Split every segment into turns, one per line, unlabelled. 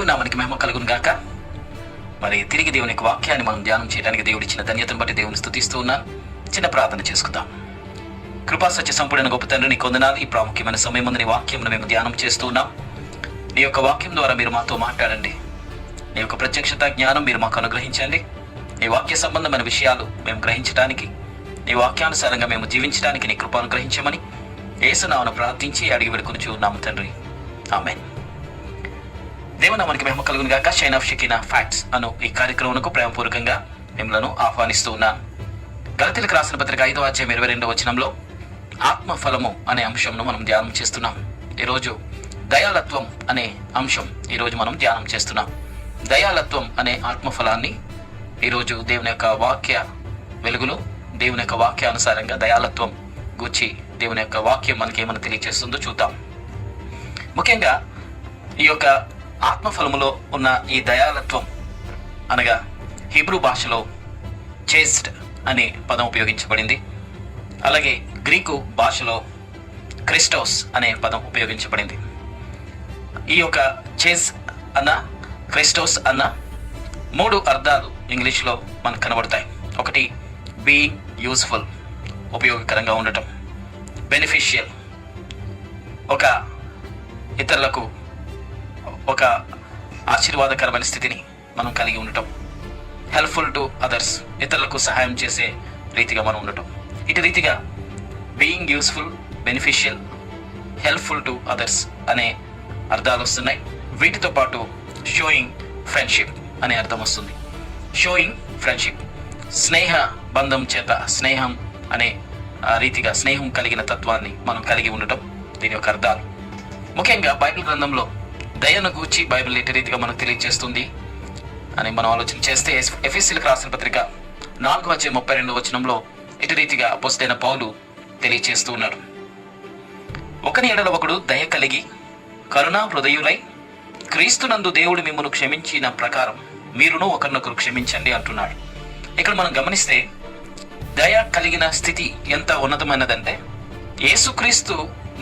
దేవుని నామానికి మహిమ కలుగును గాక. మరి తిరిగి దేవుని యొక్క వాక్యాన్ని మనం ధ్యానం చేయడానికి దేవుడు ఇచ్చిన ధన్యతను బట్టి దేవుని స్తుతిస్తూ ఉన్నాను. చిన్న ప్రార్థన చేసుకుందాం. కృపా సత్య సంపూర్ణ గొప్ప తండ్రి, నీకు వందనాలు. ఈ ప్రాముఖ్యమైన సమయం ముందు నీ వాక్యం మేము ధ్యానం చేస్తూ ఉన్నాం. నీ యొక్క వాక్యం ద్వారా మీరు మాతో మాట్లాడండి. నీ యొక్క ప్రత్యక్షత జ్ఞానం మీరు మాకు అనుగ్రహించండి. నీ వాక్య సంబంధమైన విషయాలు మేము గ్రహించడానికి, నీ వాక్యానుసారంగా మేము జీవించడానికి నీ కృప అనుగ్రహించమని యేసు నామమున ప్రార్థించి అడిగి వేడుకొనుచు ఉన్నాము తండ్రి. ఆమేన్. దేవుని నామానికి మహిమ కలుగును గాక. షైన్ ఆఫ్ షకీనా ఫ్యాక్ట్స్ అను ఈ కార్యక్రమంకు ప్రేమపూర్వకంగా మిమ్మల్ని ఆహ్వానిస్తూ ఉన్నాను. గలతీయులకు రాసిన పత్రిక 5వ అధ్యాయం 22వ వచనంలో ఆత్మ ఫలము అనే అంశంను మనం ధ్యానం చేస్తున్నాం. ఈరోజు దయాళత్వం అనే అంశం ఈరోజు మనం ధ్యానం చేస్తున్నాం. దయాళత్వం అనే ఆత్మఫలాన్ని ఈరోజు దేవుని యొక్క వాక్య వెలుగులో, దేవుని యొక్క వాక్యానుసారంగా దయాళత్వం గూర్చి దేవుని యొక్క వాక్యం మనకి ఏమైనా తెలియజేస్తుందో చూద్దాం. ముఖ్యంగా ఈ యొక్క ఆత్మఫలములో ఉన్న ఈ దయాళత్వం అనగా హీబ్రూ భాషలో చేస్ట్ అనే పదం ఉపయోగించబడింది. అలాగే గ్రీకు భాషలో క్రిస్టోస్ అనే పదం ఉపయోగించబడింది. ఈ యొక్క చేస్ అన్న, క్రిస్టోస్ అన్న 3 అర్థాలు ఇంగ్లీష్లో మనకు కనబడతాయి. ఒకటి బీయింగ్ యూస్ఫుల్, ఉపయోగకరంగా ఉండటం. బెనిఫిషియల్, ఒక ఇతరులకు ఒక ఆశీర్వాదకరమైన స్థితిని మనం కలిగి ఉండటం. హెల్ప్ఫుల్ టు అదర్స్, ఇతరులకు సహాయం చేసే రీతిగా మనం ఉండటం. ఇటు రీతిగా being useful, beneficial, helpful to others అనే అర్థాలు వస్తున్నాయి. వీటితో పాటు షోయింగ్ ఫ్రెండ్షిప్ అనే అర్థం వస్తుంది. షోయింగ్ ఫ్రెండ్షిప్, స్నేహ బంధం చేత స్నేహం అనే రీతిగా స్నేహం కలిగిన తత్వాన్ని మనం కలిగి ఉండటం దీని యొక్క అర్థాలు. ముఖ్యంగా బైబిల్ గ్రంథంలో దయను గూర్చి బైబిల్ ఇటు రీతిగా మనకు తెలియజేస్తుంది అని మనం ఆలోచన చేస్తే, ఎఫెసీయులకు రాసిన పత్రిక 4వ అధ్యాయం 32వ వచనంలో ఇటు రీతిగా అపోస్తలుడైన పౌలు తెలియజేస్తూ ఉన్నాడు. ఒకని ఎడల ఒకడు దయ కలిగి కరుణా హృదయులై క్రీస్తునందు దేవుడు మిమ్మల్ని క్షమించిన ప్రకారం మీరును ఒకరినొకరు క్షమించండి అంటున్నాడు. ఇక్కడ మనం గమనిస్తే దయ కలిగిన స్థితి ఎంత ఉన్నతమైనదంటే, యేసుక్రీస్తు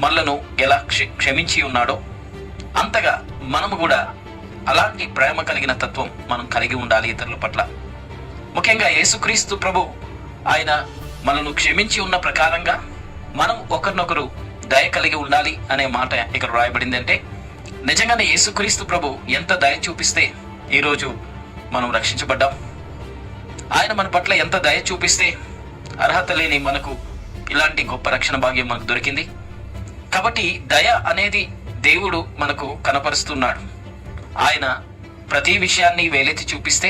మనలను ఎలా క్షమించి ఉన్నాడో అంతగా మనము కూడా అలాంటి ప్రేమ కలిగిన తత్వం మనం కలిగి ఉండాలి ఇతరుల పట్ల. ముఖ్యంగా యేసుక్రీస్తు ప్రభు ఆయన మనను క్షమించి ఉన్న ప్రకారంగా మనం ఒకరినొకరు దయ కలిగి ఉండాలి అనే మాట ఇక్కడ రాయబడింది. అంటే నిజంగానే యేసుక్రీస్తు ప్రభు ఎంత దయ చూపిస్తే ఈరోజు మనం రక్షించబడ్డాం. ఆయన మన పట్ల ఎంత దయ చూపిస్తే అర్హత లేని మనకు ఇలాంటి గొప్ప రక్షణ భాగ్యం మనకు దొరికింది. కాబట్టి దయ అనేది దేవుడు మనకు కనపరుస్తున్నాడు. ఆయన ప్రతి విషయాన్ని వేలెత్తి చూపిస్తే,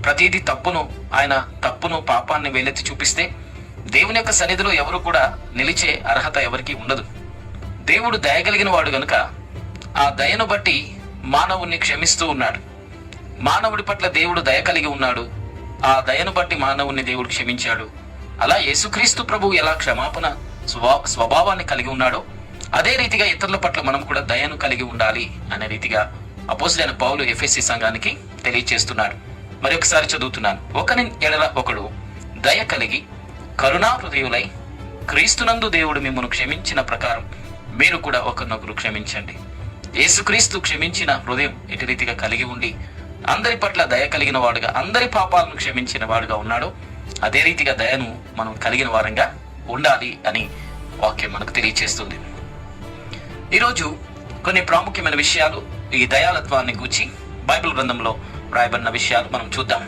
ప్రతిదీ ఆయన తప్పును పాపాన్ని వేలెత్తి చూపిస్తే దేవుని యొక్క సన్నిధిలో ఎవరు కూడా నిలిచే అర్హత ఎవరికీ ఉండదు. దేవుడు దయగలిగిన వాడు గనుక ఆ దయను బట్టి మానవుణ్ణి క్షమిస్తూ ఉన్నాడు. మానవుడి పట్ల దేవుడు దయ కలిగి ఉన్నాడు. ఆ దయను బట్టి మానవుణ్ణి దేవుడు క్షమించాడు. అలా యేసుక్రీస్తు ప్రభు ఎలా క్షమాపణ స్వభావాన్ని కలిగి ఉన్నాడో అదే రీతిగా ఇతరుల పట్ల మనం కూడా దయను కలిగి ఉండాలి అనే రీతిగా అపోస్తలుడైన పౌలు ఎఫెసీ సంఘానికి తెలియజేస్తున్నాడు. మరి ఒకసారి చదువుతున్నాను. ఒకని ఎడల ఒకడు దయ కలిగి కరుణా హృదయులై క్రీస్తునందు దేవుడు మిమ్మల్ని క్షమించిన ప్రకారం మీరు కూడా ఒకరినొకరు క్షమించండి. యేసుక్రీస్తు క్షమించిన హృదయం ఎటు రీతిగా కలిగి ఉండి అందరి పట్ల దయ కలిగిన వాడుగా, అందరి పాపాలను క్షమించిన వాడుగా ఉన్నాడో అదే రీతిగా దయను మనం కలిగిన వారంగా ఉండాలి అని వాక్యం మనకు తెలియజేస్తుంది. ఈరోజు కొన్ని ప్రాముఖ్యమైన విషయాలు ఈ దయాళత్వాన్ని గూర్చి బైబిల్ గ్రంథంలో రాయబడిన విషయాలు మనం చూద్దాం.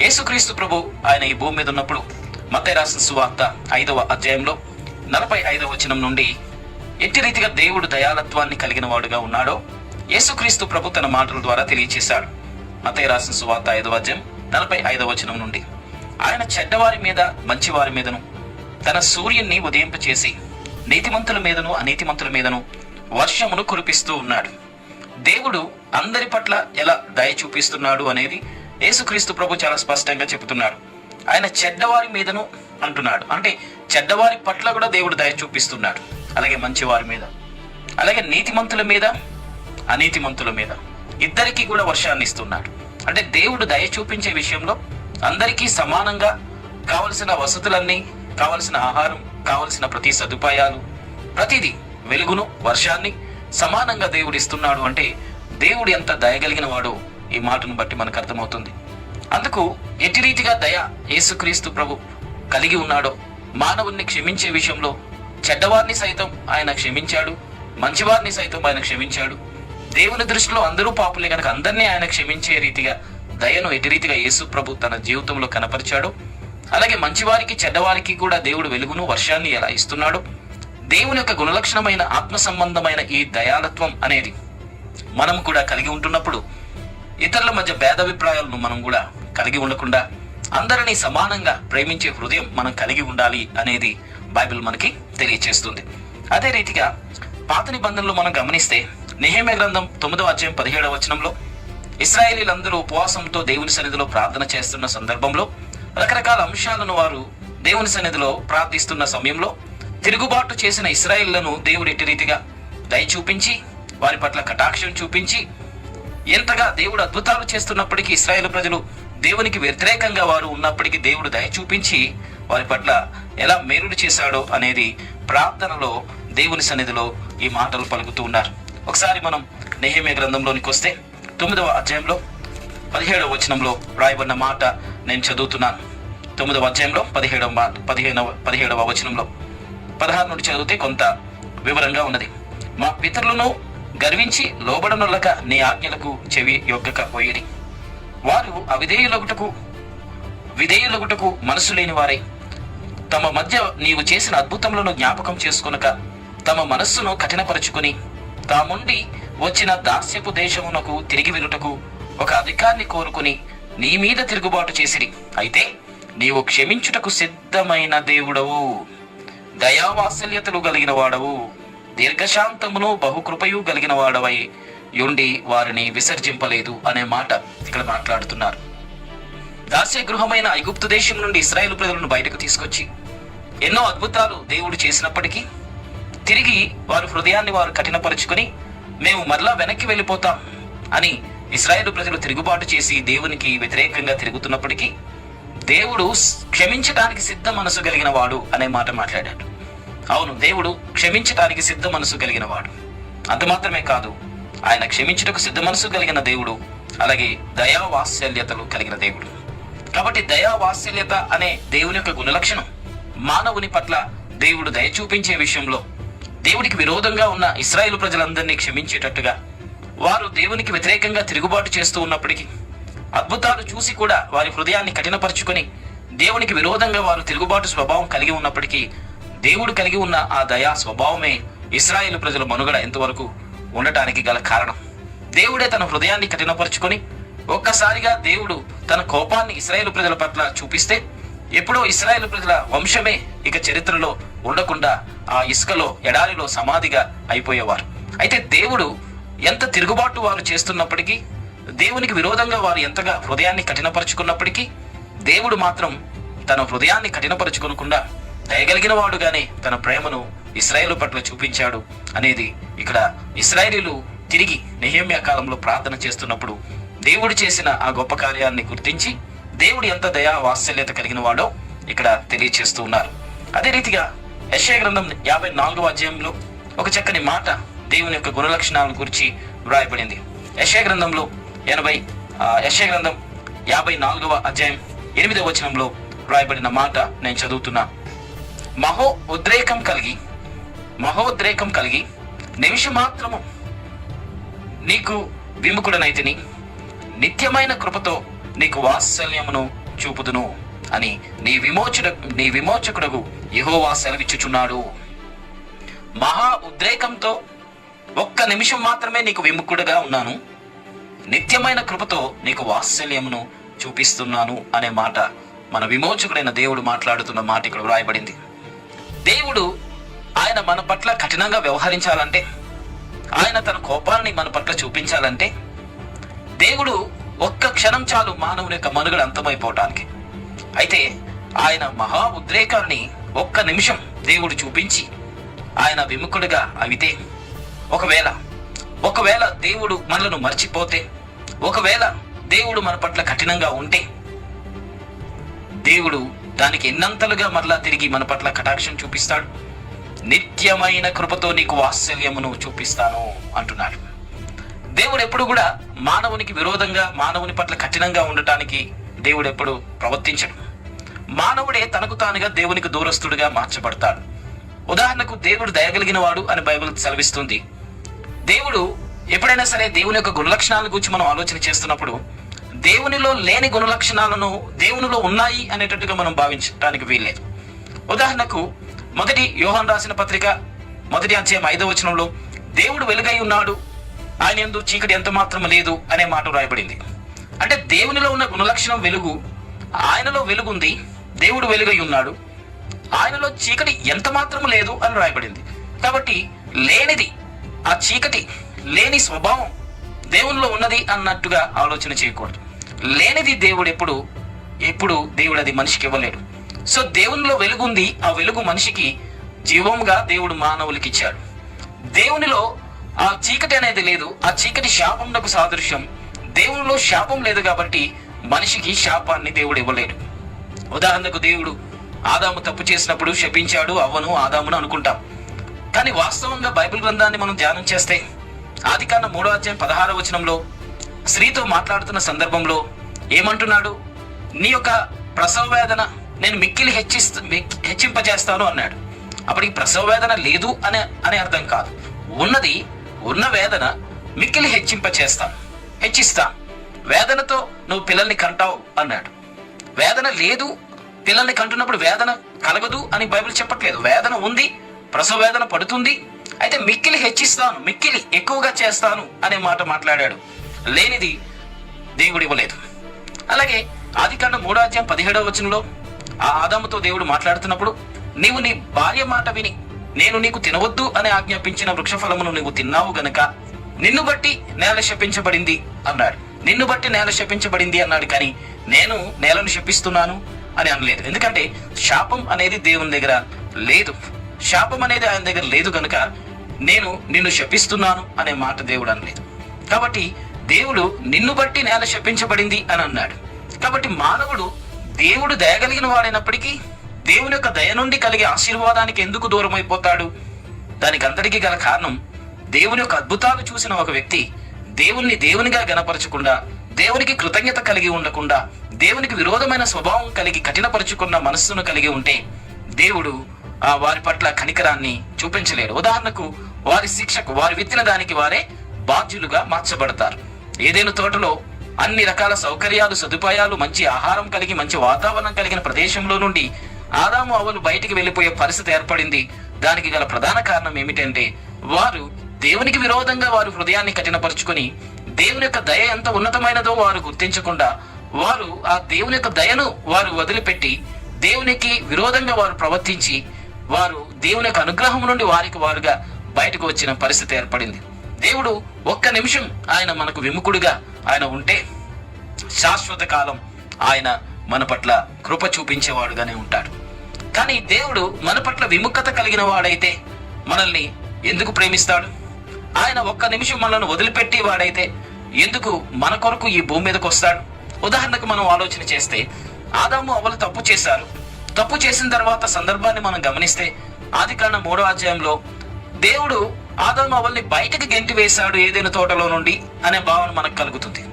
యేసుక్రీస్తు ప్రభు ఆయన ఈ భూమి మీద ఉన్నప్పుడు మత్తయి రాసిన సువార్త 5వ అధ్యాయంలో 45వ వచనం నుండి ఎట్టి రీతిగా దేవుడు దయాళత్వాన్ని కలిగిన వాడుగా ఉన్నాడో యేసుక్రీస్తు ప్రభు తన మాటల ద్వారా తెలియజేశాడు. మత్తయి రాసిన సువార్త 5వ అధ్యాయం 45వ వచనం నుండి, ఆయన చెడ్డవారి మీద మంచివారి మీదను తన సూర్యుని ఉదయింపచేసి నీతిమంతుల మీదను అనీతిమంతుల మీదను వర్షమును కురిపిస్తూ ఉన్నాడు. దేవుడు అందరి పట్ల ఎలా దయ చూపిస్తున్నాడు అనేది యేసుక్రీస్తు ప్రభు చాలా స్పష్టంగా చెబుతున్నాడు. ఆయన చెడ్డవారి మీదను అంటున్నాడు. అంటే చెడ్డవారి పట్ల కూడా దేవుడు దయ చూపిస్తున్నాడు. అలాగే మంచివారి మీద, అలాగే నీతిమంతుల మీద అనీతిమంతుల మీద ఇద్దరికీ కూడా వర్షాన్ని ఇస్తున్నాడు. అంటే దేవుడు దయ చూపించే విషయంలో అందరికీ సమానంగా కావలసిన వసతులన్నీ, కావలసిన ఆహారం, కావలసిన ప్రతి సదుపాయాలు, ప్రతిదీ, వెలుగును, వర్షాన్ని సమానంగా దేవుడు ఇస్తున్నాడు. అంటే దేవుడు ఎంత దయగలిగిన వాడో ఈ మాటను బట్టి మనకు అర్థమవుతుంది. అందుకు ఎట్టి రీతిగా దయ యేసుక్రీస్తు ప్రభు కలిగి ఉన్నాడో, మానవుణ్ణి క్షమించే విషయంలో చెడ్డవారిని సైతం ఆయన క్షమించాడు, మంచివారిని సైతం ఆయన క్షమించాడు. దేవుని దృష్టిలో అందరూ పాపులే కనుక అందరినీ ఆయన క్షమించే రీతిగా దయను ఎట్టి రీతిగా యేసు ప్రభు తన జీవితంలో కనపరిచాడు. అలాగే మంచివారికి చెడ్డవారికి కూడా దేవుడు వెలుగును వర్షాన్ని ఎలా ఇస్తున్నాడు. దేవుని యొక్క గుణలక్షణమైన ఆత్మ సంబంధమైన ఈ దయాలత్వం అనేది మనం కూడా కలిగి ఉంటున్నప్పుడు ఇతరుల మధ్య భేదాభిప్రాయాలను మనం కూడా కలిగి ఉండకుండా అందరినీ సమానంగా ప్రేమించే హృదయం మనం కలిగి ఉండాలి అనేది బైబిల్ మనకి తెలియచేస్తుంది. అదే రీతిగా పాత నిబంధనలు మనం గమనిస్తే నెహెమ్యా గ్రంథం 9వ అధ్యాయం 17వ వచనంలో ఇశ్రాయేలీలందరూ ఉపవాసంతో దేవుని సన్నిధిలో ప్రార్థన చేస్తున్న సందర్భంలో రకరకాల అంశాలను వారు దేవుని సన్నిధిలో ప్రార్థిస్తున్న సమయంలో తిరుగుబాటు చేసిన ఇశ్రాయేళ్లను దేవుడు ఎట్టి రీతిగా దయ చూపించి వారి పట్ల కటాక్షం చూపించి ఎంతగా దేవుడు అద్భుతాలు చేస్తున్నప్పటికీ ఇశ్రాయేలు ప్రజలు దేవునికి వ్యతిరేకంగా వారు ఉన్నప్పటికీ దేవుడు దయ చూపించి వారి పట్ల ఎలా మేలుడు చేశాడో అనేది ప్రార్థనలో దేవుని సన్నిధిలో ఈ మాటలు పలుకుతూ ఉన్నారు. ఒకసారి మనం నెహెమ్యా గ్రంథంలోనికి వస్తే 9వ అధ్యాయంలో 17వ వచనంలో రాయబడిన మాట నేను చదువుతున్నాను. 9వ అధ్యాయంలో 17వ వచనంలో 16 నుండి చదివితే కొంత వివరంగా ఉన్నది. మా పితరులను గర్వించి లోబడనులక నీ ఆజ్ఞలకు చెవి యొగ్గక పోయిరి. వారు విధేయులగుటకు మనసు లేని వారై తమ మధ్య నీవు చేసిన అద్భుతములను జ్ఞాపకం చేసుకొనక తమ మనస్సును కఠినపరుచుకుని తాముండి వచ్చిన దాస్యపు దేశమునకు తిరిగి వెళ్ళుటకు ఒక అధికారిని కోరుకుని నీ మీద తిరుగుబాటు చేసిరి. అయితే నీవు క్షమించుటకు సిద్ధమైన దేవుడవు, దయావాత్సల్యతలు కలిగిన వాడవు, దీర్ఘశాంతమును బహుకృపయు కలిగిన వాడవై యుండి వారిని విసర్జింపలేదు అనే మాట ఇక్కడ మాట్లాడుతున్నారు. దాస్య గృహమైన ఐగుప్తు దేశం నుండి ఇశ్రాయేలు ప్రజలను బయటకు తీసుకొచ్చి ఎన్నో అద్భుతాలు దేవుడు చేసినప్పటికీ తిరిగి వారి హృదయాన్ని వారు కఠినపరుచుకొని మేము మరలా వెనక్కి వెళ్ళిపోతాం అని ఇశ్రాయేలు ప్రజలు తిరుగుబాటు చేసి దేవునికి వ్యతిరేకంగా తిరుగుతున్నప్పటికీ దేవుడు క్షమించడానికి సిద్ధ మనసు కలిగిన వాడు అనే మాట మాట్లాడాడు. అవును, దేవుడు క్షమించడానికి సిద్ధ మనసు కలిగిన వాడు. అంత మాత్రమే కాదు, ఆయన క్షమించుటకు సిద్ధ మనసు కలిగిన దేవుడు, అలాగే దయావాత్సల్యతలు కలిగిన దేవుడు. కాబట్టి దయావాత్సల్యత అనే దేవుని యొక్క గుణలక్షణం మానవుని పట్ల దేవుడు దయ చూపించే విషయంలో దేవుడికి విరోధంగా ఉన్న ఇశ్రాయేలు ప్రజలందరినీ క్షమించేటట్టుగా వారు దేవునికి వ్యతిరేకంగా తిరుగుబాటు చేస్తూ ఉన్నప్పటికీ అద్భుతాలు చూసి కూడా వారి హృదయాన్ని కఠినపరుచుకొని దేవునికి విరోధంగా వారు తిరుగుబాటు స్వభావం కలిగి ఉన్నప్పటికీ దేవుడు కలిగి ఉన్న ఆ దయా స్వభావమే ఇశ్రాయేలు ప్రజల మనుగడ ఎంతవరకు ఉండటానికి గల కారణం. దేవుడే తన హృదయాన్ని కఠినపరుచుకొని ఒక్కసారిగా దేవుడు తన కోపాన్ని ఇశ్రాయేలు ప్రజల పట్ల చూపిస్తే ఎప్పుడో ఇశ్రాయేలు ప్రజల వంశమే ఇక చరిత్రలో ఉండకుండా ఆ ఇసుకలో ఎడారిలో సమాధిగా అయిపోయేవారు. అయితే దేవుడు ఎంత తిరుగుబాటు వారు చేస్తున్నప్పటికీ, దేవునికి విరోధంగా వారు ఎంతగా హృదయాన్ని కఠినపరుచుకున్నప్పటికీ దేవుడు మాత్రం తన హృదయాన్ని కఠినపరుచుకోకుండా దయగలిగిన వాడుగానే తన ప్రేమను ఇశ్రాయేలు పట్ల చూపించాడు అనేది ఇక్కడ ఇశ్రాయేలీలు తిరిగి నెహెమ్యా కాలంలో ప్రార్థన చేస్తున్నప్పుడు దేవుడు చేసిన ఆ గొప్ప కార్యాన్ని గుర్తించి దేవుడు ఎంత దయా వాత్సల్యత కలిగిన వాడో ఇక్కడ తెలియచేస్తూ ఉన్నారు. అదే రీతిగా యెషయా గ్రంథం 54వ అధ్యాయంలో ఒక చక్కని మాట దేవుని యొక్క గుణలక్షణాలను గురించి వ్రాయబడింది. యెషయా గ్రంథం 54వ అధ్యాయం 8వ వచనంలో వ్రాయబడిన మాట నేను చదువుతున్నా. మహోద్రేకం కలిగి నిమిషమాత్రము నీకు విముఖుడనైతిని, నిత్యమైన కృపతో నీకు వాత్సల్యమును చూపుదును అని నీ విమోచకుడగు యెహోవా సెలవిచ్చుచున్నాడు. మహా ఉద్రేకంతో ఒక్క నిమిషం మాత్రమే నీకు విముఖుడుగా ఉన్నాను, నిత్యమైన కృపతో నీకు వాత్సల్యమును చూపిస్తున్నాను అనే మాట మన విమోచకుడైన దేవుడు మాట్లాడుతున్న మాట ఇక్కడ వ్రాయబడింది. దేవుడు ఆయన మన పట్ల కఠినంగా వ్యవహరించాలంటే, ఆయన తన కోపాన్ని మన పట్ల చూపించాలంటే దేవుడు ఒక్క క్షణం చాలు మానవుని యొక్క మనుగడ అంతమైపోవటానికి. అయితే ఆయన మహా ఉద్రేకాన్ని ఒక్క నిమిషం దేవుడు చూపించి ఆయన విముఖుడిగా అవితే, ఒకవేళ దేవుడు మనలను మర్చిపోతే, ఒకవేళ దేవుడు మన పట్ల కఠినంగా ఉంటే దేవుడు దానికి ఎన్నంతలుగా మరలా తిరిగి మన పట్ల కటాక్షం చూపిస్తాడు. నిత్యమైన కృపతో నీకు వాత్సల్యమును చూపిస్తాను అంటున్నాడు. దేవుడు ఎప్పుడు కూడా మానవునికి విరోధంగా, మానవుని పట్ల కఠినంగా ఉండటానికి దేవుడు ఎప్పుడు ప్రవర్తించడు. మానవుడే తనకు తానుగా దేవునికి దూరస్తుడిగా మార్చబడతాడు. ఉదాహరణకు దేవుడు దయగలిగిన వాడు అని బైబిల్ సెలవిస్తుంది. దేవుడు ఎప్పుడైనా సరే దేవుని యొక్క గుణలక్షణాల గురించి మనం ఆలోచన చేస్తున్నప్పుడు దేవునిలో లేని గుణలక్షణాలను దేవునిలో ఉన్నాయి అనేటట్టుగా మనం భావించడానికి వీల్లేదు. ఉదాహరణకు మొదటి యోహాను రాసిన పత్రిక 1వ అధ్యాయం 5వ వచనంలో దేవుడు వెలుగై ఉన్నాడు, ఆయన యందు చీకటి ఎంత మాత్రం లేదు అనే మాట రాయబడింది. అంటే దేవునిలో ఉన్న గుణలక్షణం వెలుగు, ఆయనలో వెలుగుంది, దేవుడు వెలుగై ఉన్నాడు, ఆయనలో చీకటి ఎంత మాత్రం లేదు అని రాయబడింది. కాబట్టి లేనిది, ఆ చీకటి లేని స్వభావం దేవునిలో ఉన్నది అన్నట్టుగా ఆలోచన చేయకూడదు. లేనిది దేవుడు ఎప్పుడు దేవుడు అది మనిషికి ఇవ్వలేడు. సో దేవునిలో వెలుగుంది, ఆ వెలుగు మనిషికి జీవంగా దేవుడు మానవులకి ఇచ్చాడు. దేవునిలో ఆ చీకటి అనేది లేదు, ఆ చీకటి శాపంకు సాదృశ్యం. దేవునిలో శాపం లేదు కాబట్టి మనిషికి శాపాన్ని దేవుడు ఇవ్వలేడు. ఉదాహరణకు దేవుడు ఆదాము తప్పు చేసినప్పుడు శపించాడు అవ్వను ఆదామును అనుకుంటాం. కానీ వాస్తవంగా బైబిల్ గ్రంథాన్ని మనం ధ్యానం చేస్తే ఆదికాండం 3వ అధ్యాయం 16వ వచనంలో స్త్రీతో మాట్లాడుతున్న సందర్భంలో ఏమంటున్నాడు? నీ యొక్క ప్రసవ వేదన నేను మిక్కిలి హెచ్చింపజేస్తాను అన్నాడు. అప్పటికి ప్రసవ వేదన లేదు అనే అర్థం కాదు. ఉన్న వేదన మిక్కిలి హెచ్చిస్తా, వేదనతో నువ్వు పిల్లల్ని కంటావు అన్నాడు. వేదన లేదు, పిల్లల్ని కంటున్నప్పుడు వేదన కలగదు అని బైబిల్ చెప్పట్లేదు. వేదన ఉంది, ప్రసవ వేదన పడుతుంది, అయితే మిక్కిలి హెచ్చిస్తాను, మిక్కిలి ఎక్కువగా చేస్తాను అనే మాట మాట్లాడాడు. లేనిది దేవుడు ఇవ్వలేదు. అలాగే ఆదికాండం 3వ అధ్యాయం 17వ వచనంలో ఆ ఆదాముతో దేవుడు మాట్లాడుతున్నప్పుడు నీవు నీ భార్య మాట విని నేను నీకు తినవద్దు అని ఆజ్ఞాపించిన వృక్షఫలమును నువ్వు తిన్నావు గనక నిన్ను బట్టి నేల శపించబడింది అన్నాడు. నిన్ను బట్టి నేల శపించబడింది అన్నాడు, కానీ నేను నేలను శపిస్తున్నాను అని అనలేదు. ఎందుకంటే శాపం అనేది దేవుని దగ్గర లేదు, శాపం అనేది ఆయన దగ్గర లేదు కనుక నేను నిన్ను శపిస్తున్నాను అనే మాట దేవుడు అనలేదు. కాబట్టి దేవుడు నిన్ను బట్టి నేల శపించబడింది అని అన్నాడు. కాబట్టి మానవుడు దేవుడు దయగలిగిన వాడైనప్పటికీ దేవుని యొక్క దయ నుండి కలిగే ఆశీర్వాదానికి ఎందుకు దూరం అయిపోతాడు? దానికి అంతటికీ గల కారణం దేవుని యొక్క అద్భుతాలు చూసిన ఒక వ్యక్తి దేవుణ్ణి దేవునిగా గణపరచకుండా, దేవునికి కృతజ్ఞత కలిగి ఉండకుండా, దేవునికి విరోధమైన స్వభావం కలిగి కఠినపరుచుకున్న మనస్సును కలిగి ఉంటే దేవుడు వారి పట్ల కనికరాన్ని చూపించలేడు. ఉదాహరణకు వారి శిక్షకు, వారి విత్తిన దానికి వారే బాధ్యులుగా మార్చబడతారు. ఏదైనా తోటలో అన్ని రకాల సౌకర్యాలు, సదుపాయాలు, మంచి ఆహారం కలిగి మంచి వాతావరణం కలిగిన ప్రదేశంలో నుండి ఆదాము అవ్వలు బయటికి వెళ్ళిపోయే పరిస్థితి ఏర్పడింది. దానికి గల ప్రధాన కారణం ఏమిటంటే వారు దేవునికి విరోధంగా వారు హృదయాన్ని కఠినపరుచుకొని దేవుని యొక్క దయ ఎంత ఉన్నతమైనదో వారు గుర్తించకుండా వారు ఆ దేవుని యొక్క దయను వారు వదిలిపెట్టి దేవునికి విరోధంగా వారు ప్రవర్తించి వారు దేవుని యొక్క అనుగ్రహం నుండి వారికి వారుగా బయటకు వచ్చిన పరిస్థితి ఏర్పడింది. దేవుడు ఒక్క నిమిషం ఆయన మనకు విముఖుడుగా ఆయన ఉంటే శాశ్వత కాలం ఆయన మన పట్ల కృప చూపించేవాడుగానే ఉంటాడు. కానీ దేవుడు మన పట్ల విముఖత కలిగిన వాడైతే మనల్ని ఎందుకు ప్రేమిస్తాడు? ఆయన ఒక్క నిమిషం మనల్ని వదిలిపెట్టి వాడైతే ఎందుకు మన కొరకు ఈ భూమి మీదకి వస్తాడు? ఉదాహరణకు మనం ఆలోచన చేస్తే ఆదాము అవ్వలు తప్పు చేశారు. తప్పు చేసిన తర్వాత సందర్భాన్ని మనం గమనిస్తే ఆదికాండం 3వ అధ్యాయంలో దేవుడు ఆదాము అవ్వల్ని బయటకు గెంటి వేశాడు ఏదైనా తోటలో నుండి అనే భావన మనకు కలుగుతుంది.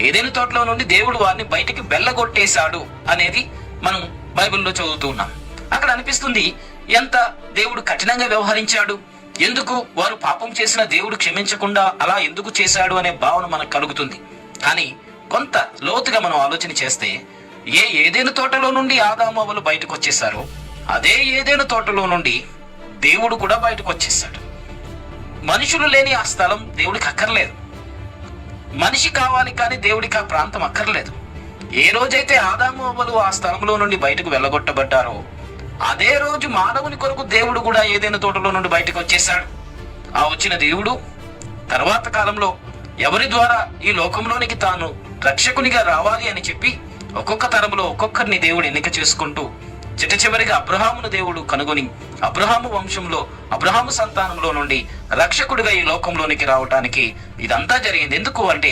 ఏదైనా తోటలో నుండి దేవుడు వారిని బయటికి వెళ్ళగొట్టేశాడు అనేది మనం బైబిల్లో చదువుతూ ఉన్నాం. అక్కడ అనిపిస్తుంది ఎంత దేవుడు కఠినంగా వ్యవహరించాడు, ఎందుకు వారు పాపం చేసిన దేవుడు క్షమించకుండా అలా ఎందుకు చేశాడు అనే భావన మనకు కలుగుతుంది. కానీ కొంత లోతుగా మనం ఆలోచన చేస్తే ఏదైనా తోటలో నుండి ఆదాము అవ్వలు బయటకు వచ్చేసారో అదే ఏదైనా తోటలో నుండి దేవుడు కూడా బయటకు వచ్చేసాడు. మనుషులు లేని ఆ స్థలం దేవుడికి అక్కర్లేదు. మనిషి కావాలి కానీ దేవుడికి ఆ ప్రాంతం అక్కర్లేదు. ఏ రోజైతే ఆదాము అవ్వలు ఆ స్థలంలో నుండి బయటకు వెళ్ళగొట్టబడ్డారో అదే రోజు మానవుని కొరకు దేవుడు కూడా ఏదైనా తోటలో నుండి బయటకు వచ్చేసాడు. ఆ వచ్చిన దేవుడు తర్వాత కాలంలో ఎవరి ద్వారా ఈ లోకంలోనికి తాను రక్షకునిగా రావాలి అని చెప్పి ఒక్కొక్క తరంలో ఒక్కొక్కరిని దేవుడు ఎన్నిక చేసుకుంటూ చివరిగా అబ్రహామును దేవుడు కనుగొని అబ్రహాము వంశంలో అబ్రహాము సంతానంలో నుండి రక్షకుడిగా ఈ లోకంలోనికి రావటానికి ఇదంతా జరిగింది. ఎందుకు అంటే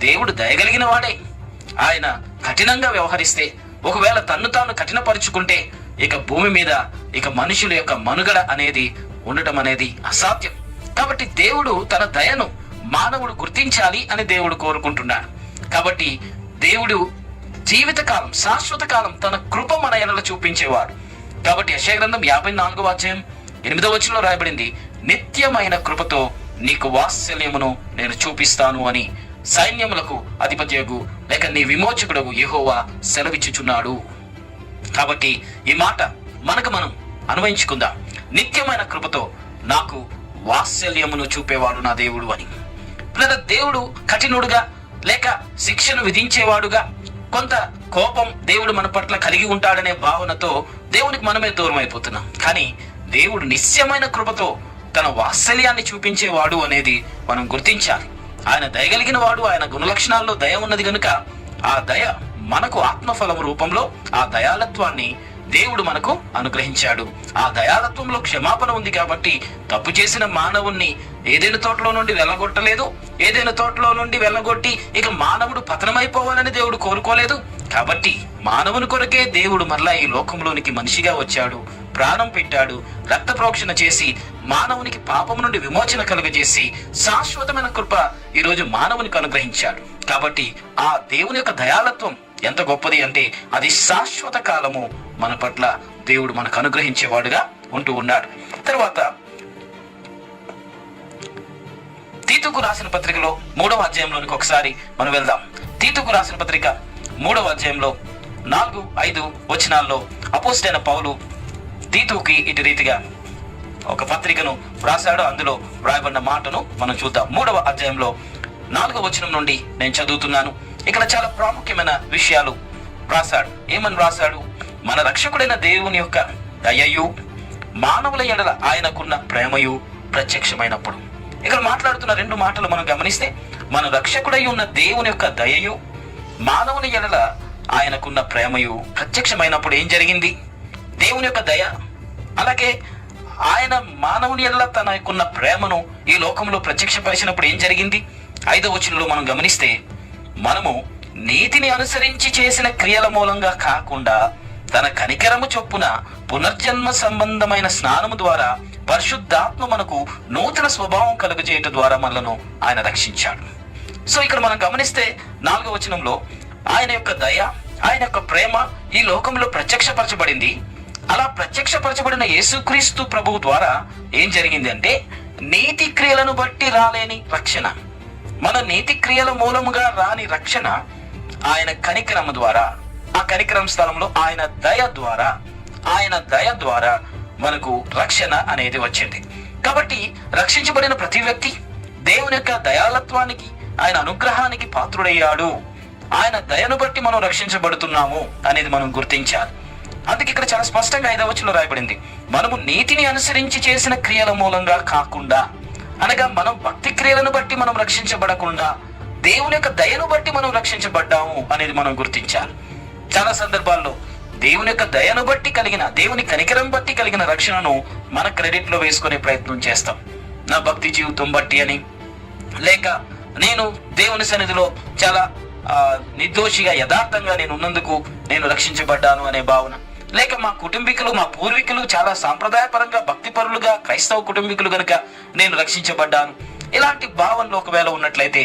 దేవుడు దయగలిగిన వాడే. ఆయన కఠినంగా వ్యవహరిస్తే, ఒకవేళ తన్ను తాను కఠినపరుచుకుంటే ఇక భూమి మీద ఇక మనుషుల యొక్క మనుగడ అనేది ఉండటం అనేది అసాధ్యం. కాబట్టి దేవుడు తన దయను మానవుడు గుర్తించాలి అని దేవుడు కోరుకుంటున్నాడు. కాబట్టి దేవుడు జీవితకాలం, శాశ్వత కాలం తన కృప మన ఎడల చూపించేవాడు. కాబట్టి యెషయా గ్రంథం 54వ అధ్యాయం 8వ వచనంలో రాయబడింది, నిత్యమైన కృపతో నీకు వాత్సల్యమును నేను చూపిస్తాను అని సైన్యములకు అధిపత్యగు లేక నీ విమోచకుడు యెహోవా సెలవిచ్చుచున్నాడు. కాబట్టి ఈ మాట మనకు మనం అన్వయించుకుందాం. నిత్యమైన కృపతో నాకు వాత్సల్యమును చూపేవాడు నా దేవుడు అని. లేదా దేవుడు కఠినుడుగా లేక శిక్షను విధించేవాడుగా, కొంత కోపం దేవుడు మన పట్ల కలిగి ఉంటాడనే భావనతో దేవునికి మనమే దూరం అయిపోతున్నాం. కానీ దేవుడు నిత్యమైన కృపతో తన వాత్సల్యాన్ని చూపించేవాడు అనేది మనం గుర్తించాలి. ఆయన దయగలిగిన వాడు, ఆయన గుణలక్షణాల్లో దయ ఉన్నది కనుక ఆ దయ మనకు ఆత్మఫలము రూపంలో ఆ దయాళత్వాన్ని దేవుడు మనకు అనుగ్రహించాడు. ఆ దయాళత్వంలో క్షమాపణ ఉంది కాబట్టి తప్పు చేసిన మానవుణ్ణి ఏదైనా తోటలో నుండి వెళ్ళగొట్టలేదు. ఏదైనా తోటలో నుండి వెళ్ళగొట్టి ఇక మానవుడు పతనమైపోవాలని దేవుడు కోరుకోలేదు. కాబట్టి మానవుని కొరకే దేవుడు మరలా ఈ లోకంలోనికి మనిషిగా వచ్చాడు, ప్రాణం పెట్టాడు, రక్త ప్రోక్షణ చేసి మానవునికి పాపం నుండి విమోచన కలుగజేసి శాశ్వతమైన కృప ఈరోజు మానవునికి అనుగ్రహించాడు. కాబట్టి ఆ దేవుని యొక్క దయాళత్వం ఎంత గొప్పది అంటే అది శాశ్వత కాలము మన పట్ల దేవుడు మనకు అనుగ్రహించేవాడుగా ఉంటూ ఉన్నాడు. తర్వాత తీతుకు రాసిన పత్రికలో 3వ అధ్యాయంలోనికి ఒకసారి మనం వెళ్దాం. తీతుకు రాసిన పత్రిక 3వ అధ్యాయంలో 4-5 వచనాల్లో అపోస్తలుడైన పౌలు తీతుకి ఇటు రీతిగా ఒక పత్రికను వ్రాసాడు. అందులో వ్రాయబడిన మాటను మనం చూద్దాం. 3వ అధ్యాయంలో 4వ వచనం నుండి నేను చదువుతున్నాను. ఇక్కడ చాలా ప్రాముఖ్యమైన విషయాలు రాశాడు. ఏమని రాశాడు? మన రక్షకుడైన దేవుని యొక్క దయయు మానవుల ఎడల ఆయనకున్న ప్రేమయు ప్రత్యక్షమైనప్పుడు. ఇక్కడ మాట్లాడుతున్న 2 మాటలు మనం గమనిస్తే, మన రక్షకుడై ఉన్న దేవుని యొక్క దయయు మానవుని ఎడల ఆయనకున్న ప్రేమయు ప్రత్యక్షమైనప్పుడు ఏం జరిగింది? దేవుని యొక్క దయ, అలాగే ఆయన మానవుని ఎడల తనకున్న ప్రేమను ఈ లోకంలో ప్రత్యక్షపరిచినప్పుడు ఏం జరిగింది? 5వ వచనంలో మనం గమనిస్తే, మనము నీతిని అనుసరించి చేసిన క్రియల మూలంగా కాకుండా తన కనికరము చొప్పున పునర్జన్మ సంబంధమైన స్నానము ద్వారా పరిశుద్ధాత్మ మనకు నూతన స్వభావం కలుగజేయటం ద్వారా మనలను ఆయన రక్షించాడు. సో ఇక్కడ మనం గమనిస్తే 4వ వచనంలో ఆయన యొక్క దయ, ఆయన యొక్క ప్రేమ ఈ లోకంలో ప్రత్యక్షపరచబడింది. అలా ప్రత్యక్షపరచబడిన యేసుక్రీస్తు ప్రభువు ద్వారా ఏం జరిగింది అంటే, నీతి క్రియలను బట్టి రాలేని రక్షణ, మన నీతి క్రియల మూలముగా రాని రక్షణ ఆయన కనికరము ద్వారా, ఆ కనికరం స్థలంలో ఆయన దయ ద్వారా మనకు రక్షణ అనేది వచ్చింది. కాబట్టి రక్షించబడిన ప్రతి వ్యక్తి దేవుని యొక్క దయాళత్వానికి, ఆయన అనుగ్రహానికి పాత్రుడయ్యాడు. ఆయన దయను బట్టి మనం రక్షించబడుతున్నాము అనేది మనం గుర్తించాలి. అందుకే ఇక్కడ చాలా స్పష్టంగా 5వ వచనంలో రాయబడింది, మనము నీతిని అనుసరించి చేసిన క్రియల మూలంగా కాకుండా, అనగా మనం భక్తి క్రియలను బట్టి మనం రక్షించబడకుండా దేవుని యొక్క దయను బట్టి మనం రక్షించబడ్డాము అనేది మనం గుర్తించాలి. చాలా సందర్భాల్లో దేవుని యొక్క దయను బట్టి కలిగిన, దేవుని కనికరం బట్టి కలిగిన రక్షణను మన క్రెడిట్ లో వేసుకునే ప్రయత్నం చేస్తాం. నా భక్తి జీవితం బట్టి అని, లేక నేను దేవుని సన్నిధిలో చాలా నిర్దోషిగా యథార్థంగా నేను ఉన్నందుకు నేను రక్షించబడ్డాను అనే భావన, లేక మా కుటుంబీకులు, మా పూర్వీకులు చాలా సాంప్రదాయపరంగా భక్తిపరులుగా క్రైస్తవ కుటుంబీకులు గనుక నేను రక్షించబడ్డాను, ఇలాంటి భావనలో ఒకవేళ ఉన్నట్లయితే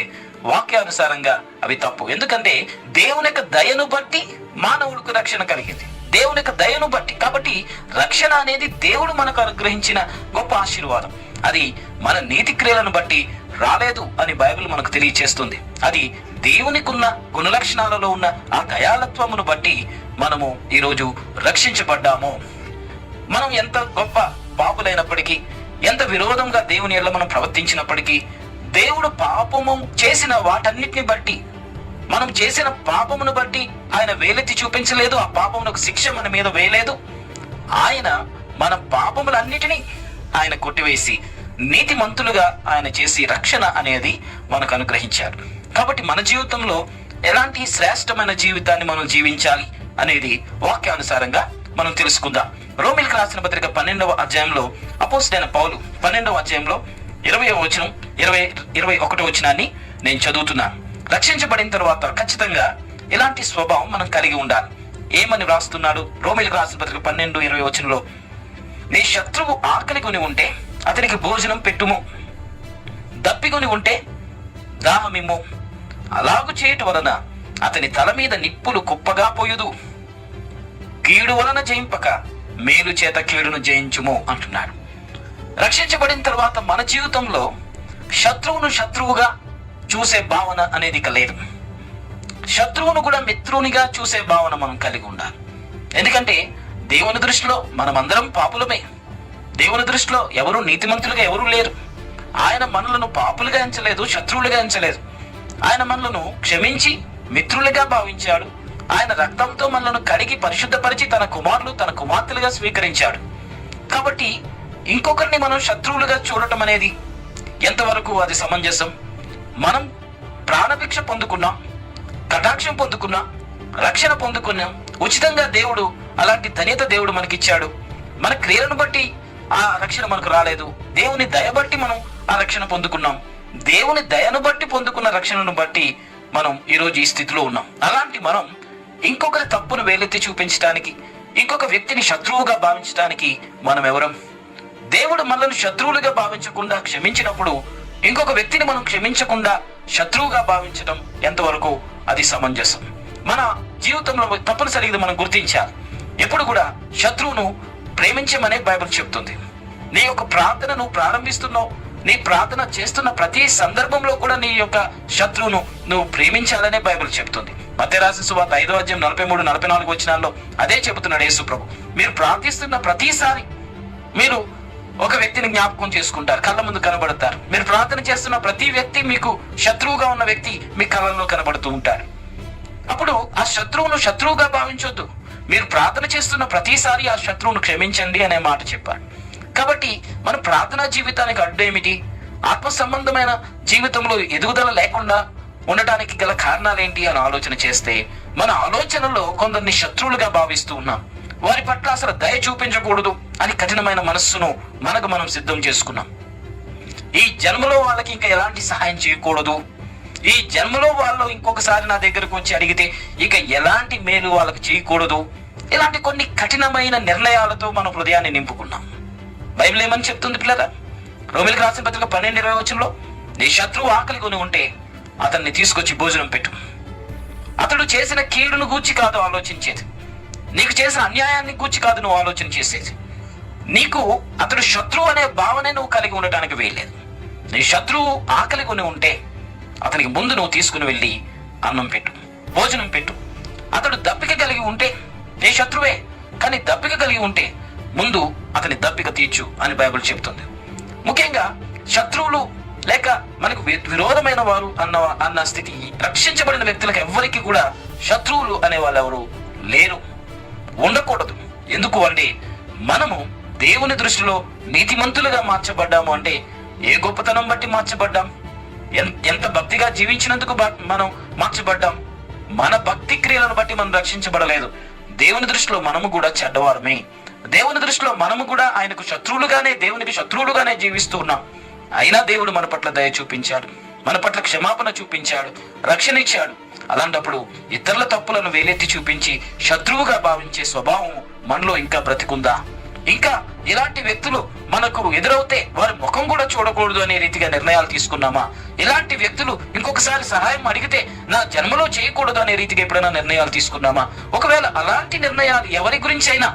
వాక్యానుసారంగా అవి తప్పు. ఎందుకంటే దేవుని యొక్క దయను బట్టి మానవులకు రక్షణ కలిగింది, దేవుని యొక్క దయను బట్టి. కాబట్టి రక్షణ అనేది దేవుడు మనకు అనుగ్రహించిన గొప్ప ఆశీర్వాదం. అది మన నీతి క్రియలను బట్టి రాలేదు అని బైబిల్ మనకు తెలియచేస్తుంది. అది దేవునికి ఉన్న గుణలక్షణాలలో ఉన్న ఆ దయాళత్వమును బట్టి మనము ఈరోజు రక్షించబడ్డాము. మనం ఎంత గొప్ప పాపులైనప్పటికీ, ఎంత విరోధంగా దేవుని ఎడల మనం ప్రవర్తించినప్పటికీ, దేవుడు పాపము చేసిన వాటన్నిటిని బట్టి, మనం చేసిన పాపమును బట్టి ఆయన వేలెత్తి చూపించలేదు. ఆ పాపమునకు శిక్ష మన మీద వేయలేదు. ఆయన మన పాపములన్నిటినీ ఆయన కొట్టివేసి నీతిమంతులుగా ఆయన చేసి రక్షణ అనేది మనకు అనుగ్రహించాడు. కాబట్టి మన జీవితంలో ఎలాంటి శ్రేష్టమైన జీవితాన్ని మనం జీవించాలి అనేది వాక్యానుసారంగా మనం తెలుసుకుందాం. రోమీయులకు రాసిన పత్రిక 12వ అధ్యాయంలో అపోస్తలుడైన పౌలు 12వ అధ్యాయంలో 20వ వచనం 21వ వచనాన్ని నేను చదువుతున్నాను. రక్షించబడిన తర్వాత ఖచ్చితంగా ఇలాంటి స్వభావం మనం కలిగి ఉండాలి. ఏమని వ్రాస్తున్నాడు? రోమీయులకు రాసిన పత్రిక 12:20 వచనంలో, నీ శత్రువు ఆకలి కొని ఉంటే అతనికి భోజనం పెట్టుము, దప్పికొని ఉంటే దాహమిమ్ము. అలాగు చేయటం వలన అతని తల మీద నిప్పులు కుప్పగా పోయుదు. కీడు వలన జయింపక మేలు చేత కీడును జయించుము అంటున్నాడు. రక్షించబడిన తర్వాత మన జీవితంలో శత్రువును శత్రువుగా చూసే భావన అనేది ఇక లేదు. శత్రువును కూడా మిత్రునిగా చూసే భావన మనం కలిగి ఉండాలి. ఎందుకంటే దేవుని దృష్టిలో మనమందరం పాపులమే. దేవుని దృష్టిలో ఎవరు నీతిమంతులుగా ఎవరూ లేరు. ఆయన మనలను పాపులుగా ఎంచలేదు, శత్రువులుగా ఎంచలేదు. ఆయన మనలను క్షమించి మిత్రులుగా భావించాడు. ఆయన రక్తంతో మనలను కడిగి పరిశుద్ధపరిచి తన కుమారులు తన కుమార్తెలుగా స్వీకరించాడు. కాబట్టి ఇంకొకరిని మనం శత్రువులుగా చూడటం అనేది ఎంతవరకు అది సమంజసం? మనం ప్రాణభిక్ష పొందుకున్నాం, కటాక్షం పొందుకున్నాం, రక్షణ పొందుకున్నాం. ఉచితంగా దేవుడు అలాంటి ధన్యత దేవుడు మనకిచ్చాడు. మన క్రియలను బట్టి ఆ రక్షణ మనకు రాలేదు. దేవుని దయ బట్టి మనం ఆ రక్షణ పొందుకున్నాం. దేవుని దయను బట్టి పొందుకున్న రక్షణను బట్టి మనం ఈరోజు ఈ స్థితిలో ఉన్నాం. అలాంటి మనం ఇంకొకరి తప్పును వేలెత్తి చూపించడానికి, ఇంకొక వ్యక్తిని శత్రువుగా భావించడానికి మనం ఎవరం? దేవుడు మనల్ని శత్రువులుగా భావించకుండా క్షమించినప్పుడు ఇంకొక వ్యక్తిని మనం క్షమించకుండా శత్రువుగా భావించడం ఎంతవరకు అది సమంజసం? మన జీవితంలో తప్పనిసరిగా మనం గుర్తించాలి. ఎప్పుడు కూడా శత్రువును ప్రేమించమనే బైబిల్ చెప్తుంది. నీ యొక్క ప్రార్థనను ప్రారంభిస్తున్నావు, నీ ప్రార్థన చేస్తున్న ప్రతి సందర్భంలో కూడా నీ యొక్క శత్రువును నువ్వు ప్రేమించాలనే బైబిల్ చెప్తుంది. మత్తయి రాసిన సువార్త 5వ అధ్యాయం 43-44 వచనాల్లో అదే చెబుతున్నాడు యేసు ప్రభు. మీరు ప్రార్థిస్తున్న ప్రతిసారి మీరు ఒక వ్యక్తిని జ్ఞాపకం చేసుకుంటారు, కళ్ళ ముందు కనబడతారు. మీరు ప్రార్థన చేస్తున్న ప్రతి వ్యక్తి మీకు శత్రువుగా ఉన్న వ్యక్తి మీ కళ్ళల్లో కనబడుతూ ఉంటారు. అప్పుడు ఆ శత్రువును శత్రువుగా భావించొద్దు. మీరు ప్రార్థన చేస్తున్న ప్రతిసారి ఆ శత్రువును క్షమించండి అనే మాట చెప్పారు. కాబట్టి మన ప్రార్థనా జీవితానికి అడ్డు ఏమిటి? ఆత్మ సంబంధమైన జీవితంలో ఎదుగుదల లేకుండా ఉండటానికి గల కారణాలేంటి అని ఆలోచన చేస్తే మన ఆలోచనలో కొందరిని శత్రువులుగా భావిస్తూ ఉన్నాం. వారి పట్ల అసలు దయ చూపించకూడదు అని కఠినమైన మనస్సును మనకు మనం సిద్ధం చేసుకున్నాం. ఈ జన్మలో వాళ్ళకి ఇంకా ఎలాంటి సహాయం చేయకూడదు, ఈ జన్మలో వాళ్ళు ఇంకొకసారి నా దగ్గరకు వచ్చి అడిగితే ఇక ఎలాంటి మేలు వాళ్ళకి చేయకూడదు. ఇలాంటి కొన్ని కఠినమైన నిర్ణయాలతో మన హృదయాన్ని నింపుకున్నాం. బైబిల్ ఏమని చెప్తుంది పిల్లరా? రోమిలకు రాసిన పత్రిక 12:20 వచనంలో, నీ శత్రువు ఆకలి కొని ఉంటే అతన్ని తీసుకొచ్చి భోజనం పెట్టు. అతడు చేసిన కీడును గూర్చి కాదు ఆలోచించేది, నీకు చేసిన అన్యాయాన్ని గూర్చి కాదు నువ్వు ఆలోచన చేసేది. నీకు అతడు శత్రువు అనే భావనే నువ్వు కలిగి ఉండటానికి వీల్లేదు. నీ శత్రువు ఆకలి కొని ఉంటే అతనికి ముందు నువ్వు తీసుకుని వెళ్ళి అన్నం పెట్టు, భోజనం పెట్టు. అతడు దప్పిక కలిగి ఉంటే, నీ శత్రువే కానీ దప్పిక కలిగి ఉంటే ముందు అతని దప్పిక తీర్చు అని బైబిల్ చెప్తుంది. ముఖ్యంగా శత్రువులు లేక మనకు విరోధమైన వారు అన్న స్థితి రక్షించబడిన వ్యక్తులకు ఎవ్వరికి కూడా శత్రువులు అనే వాళ్ళు ఎవరు లేరు, ఉండకూడదు. ఎందుకు అంటే మనము దేవుని దృష్టిలో నీతిమంతులుగా మార్చబడ్డాము. అంటే ఏ గొప్పతనం బట్టి మార్చబడ్డాం? ఎంత భక్తిగా జీవించినందుకు మనం మార్చబడ్డాం. మన భక్తి క్రియలను బట్టి మనం రక్షించబడలేదు. దేవుని దృష్టిలో మనము కూడా చెడ్డవారమే. దేవుని దృష్టిలో మనము కూడా ఆయనకు శత్రువులుగానే, దేవునికి శత్రువులుగానే జీవిస్తూ ఉన్నాం. అయినా దేవుడు మన పట్ల దయ చూపించాడు, మన పట్ల క్షమాపణ చూపించాడు, రక్షణ ఇచ్చాడు. అలాంటప్పుడు ఇతరుల తప్పులను వేలెత్తి చూపించి శత్రువుగా భావించే స్వభావం మనలో ఇంకా బ్రతికుందా? ఇంకా ఇలాంటి వ్యక్తులు మనకు ఎదురవుతే వారి ముఖం కూడా చూడకూడదు అనే రీతిగా నిర్ణయాలు తీసుకున్నామా? ఇలాంటి వ్యక్తులు ఇంకొకసారి సహాయం అడిగితే నా జన్మలో చేయకూడదు అనే రీతిగా ఎప్పుడైనా నిర్ణయాలు తీసుకున్నామా? ఒకవేళ అలాంటి నిర్ణయాలు ఎవరి గురించి అయినా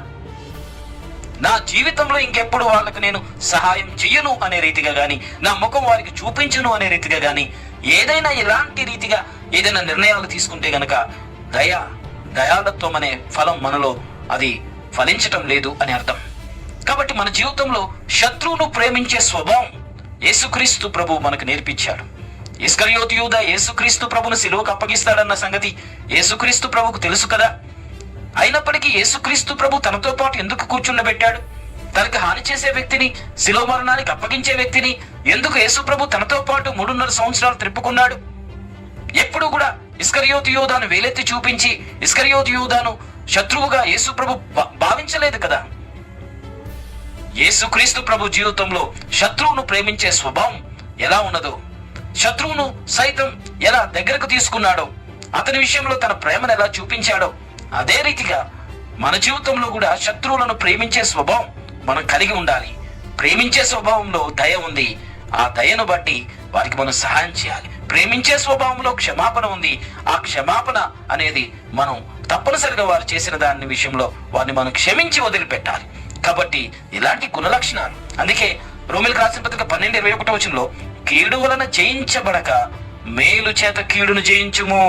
నా జీవితంలో ఇంకెప్పుడు వాళ్ళకు నేను సహాయం చెయ్యను అనే రీతిగా గాని, నా ముఖం వారికి చూపించను అనే రీతిగా గాని, ఏదైనా ఇలాంటి రీతిగా ఏదైనా నిర్ణయాలు తీసుకుంటే గనక దయాళత్వం అనే ఫలం మనలో అది ఫలించటం లేదు అని అర్థం. కాబట్టి మన జీవితంలో శత్రువును ప్రేమించే స్వభావం యేసుక్రీస్తు ప్రభు మనకు నేర్పించాడు. ఇస్కరియోతు యూదా యేసుక్రీస్తు ప్రభును సిలువకు అప్పగిస్తాడన్న సంగతి యేసుక్రీస్తు ప్రభుకు తెలుసు కదా. అయినప్పటికీ యేసుక్రీస్తు ప్రభు తనతో పాటు ఎందుకు కూర్చుండబెట్టాడు? తనకు హాని చేసే వ్యక్తిని, శిలువ మరణానికి అప్పగించే వ్యక్తిని ఎందుకు యేసు ప్రభు తనతో పాటు 3.5 సంవత్సరాలు త్రిప్పుకున్నాడు? ఎప్పుడు కూడా ఇస్కరియోతు యూదాను వేలెత్తి చూపించి ఇస్కరియోతు యూదాను శత్రువుగా యేసు ప్రభు భావించలేదు కదా. యేసుక్రీస్తు ప్రభు జీవితంలో శత్రువును ప్రేమించే స్వభావం ఎలా ఉన్నదో, శత్రువును సైతం ఎలా దగ్గరకు తీసుకున్నాడో, అతని విషయంలో తన ప్రేమను ఎలా చూపించాడో, అదే రీతిగా మన జీవితంలో కూడా శత్రువులను ప్రేమించే స్వభావం మనం కలిగి ఉండాలి. ప్రేమించే స్వభావంలో దయ ఉంది. ఆ దయను బట్టి వారికి మనం సహాయం చేయాలి. ప్రేమించే స్వభావంలో క్షమాపణ ఉంది. ఆ క్షమాపణ అనేది మనం తప్పనిసరిగా వారు చేసిన దాని విషయంలో వారిని మనం క్షమించి వదిలిపెట్టాలి. కాబట్టి ఇలాంటి గుణలక్షణాలు, అందుకే రోమిలకు రాసిన పత్రిక 12:21 కీడు వలన జయించబడక మేలు చేత కీడును జయించుము.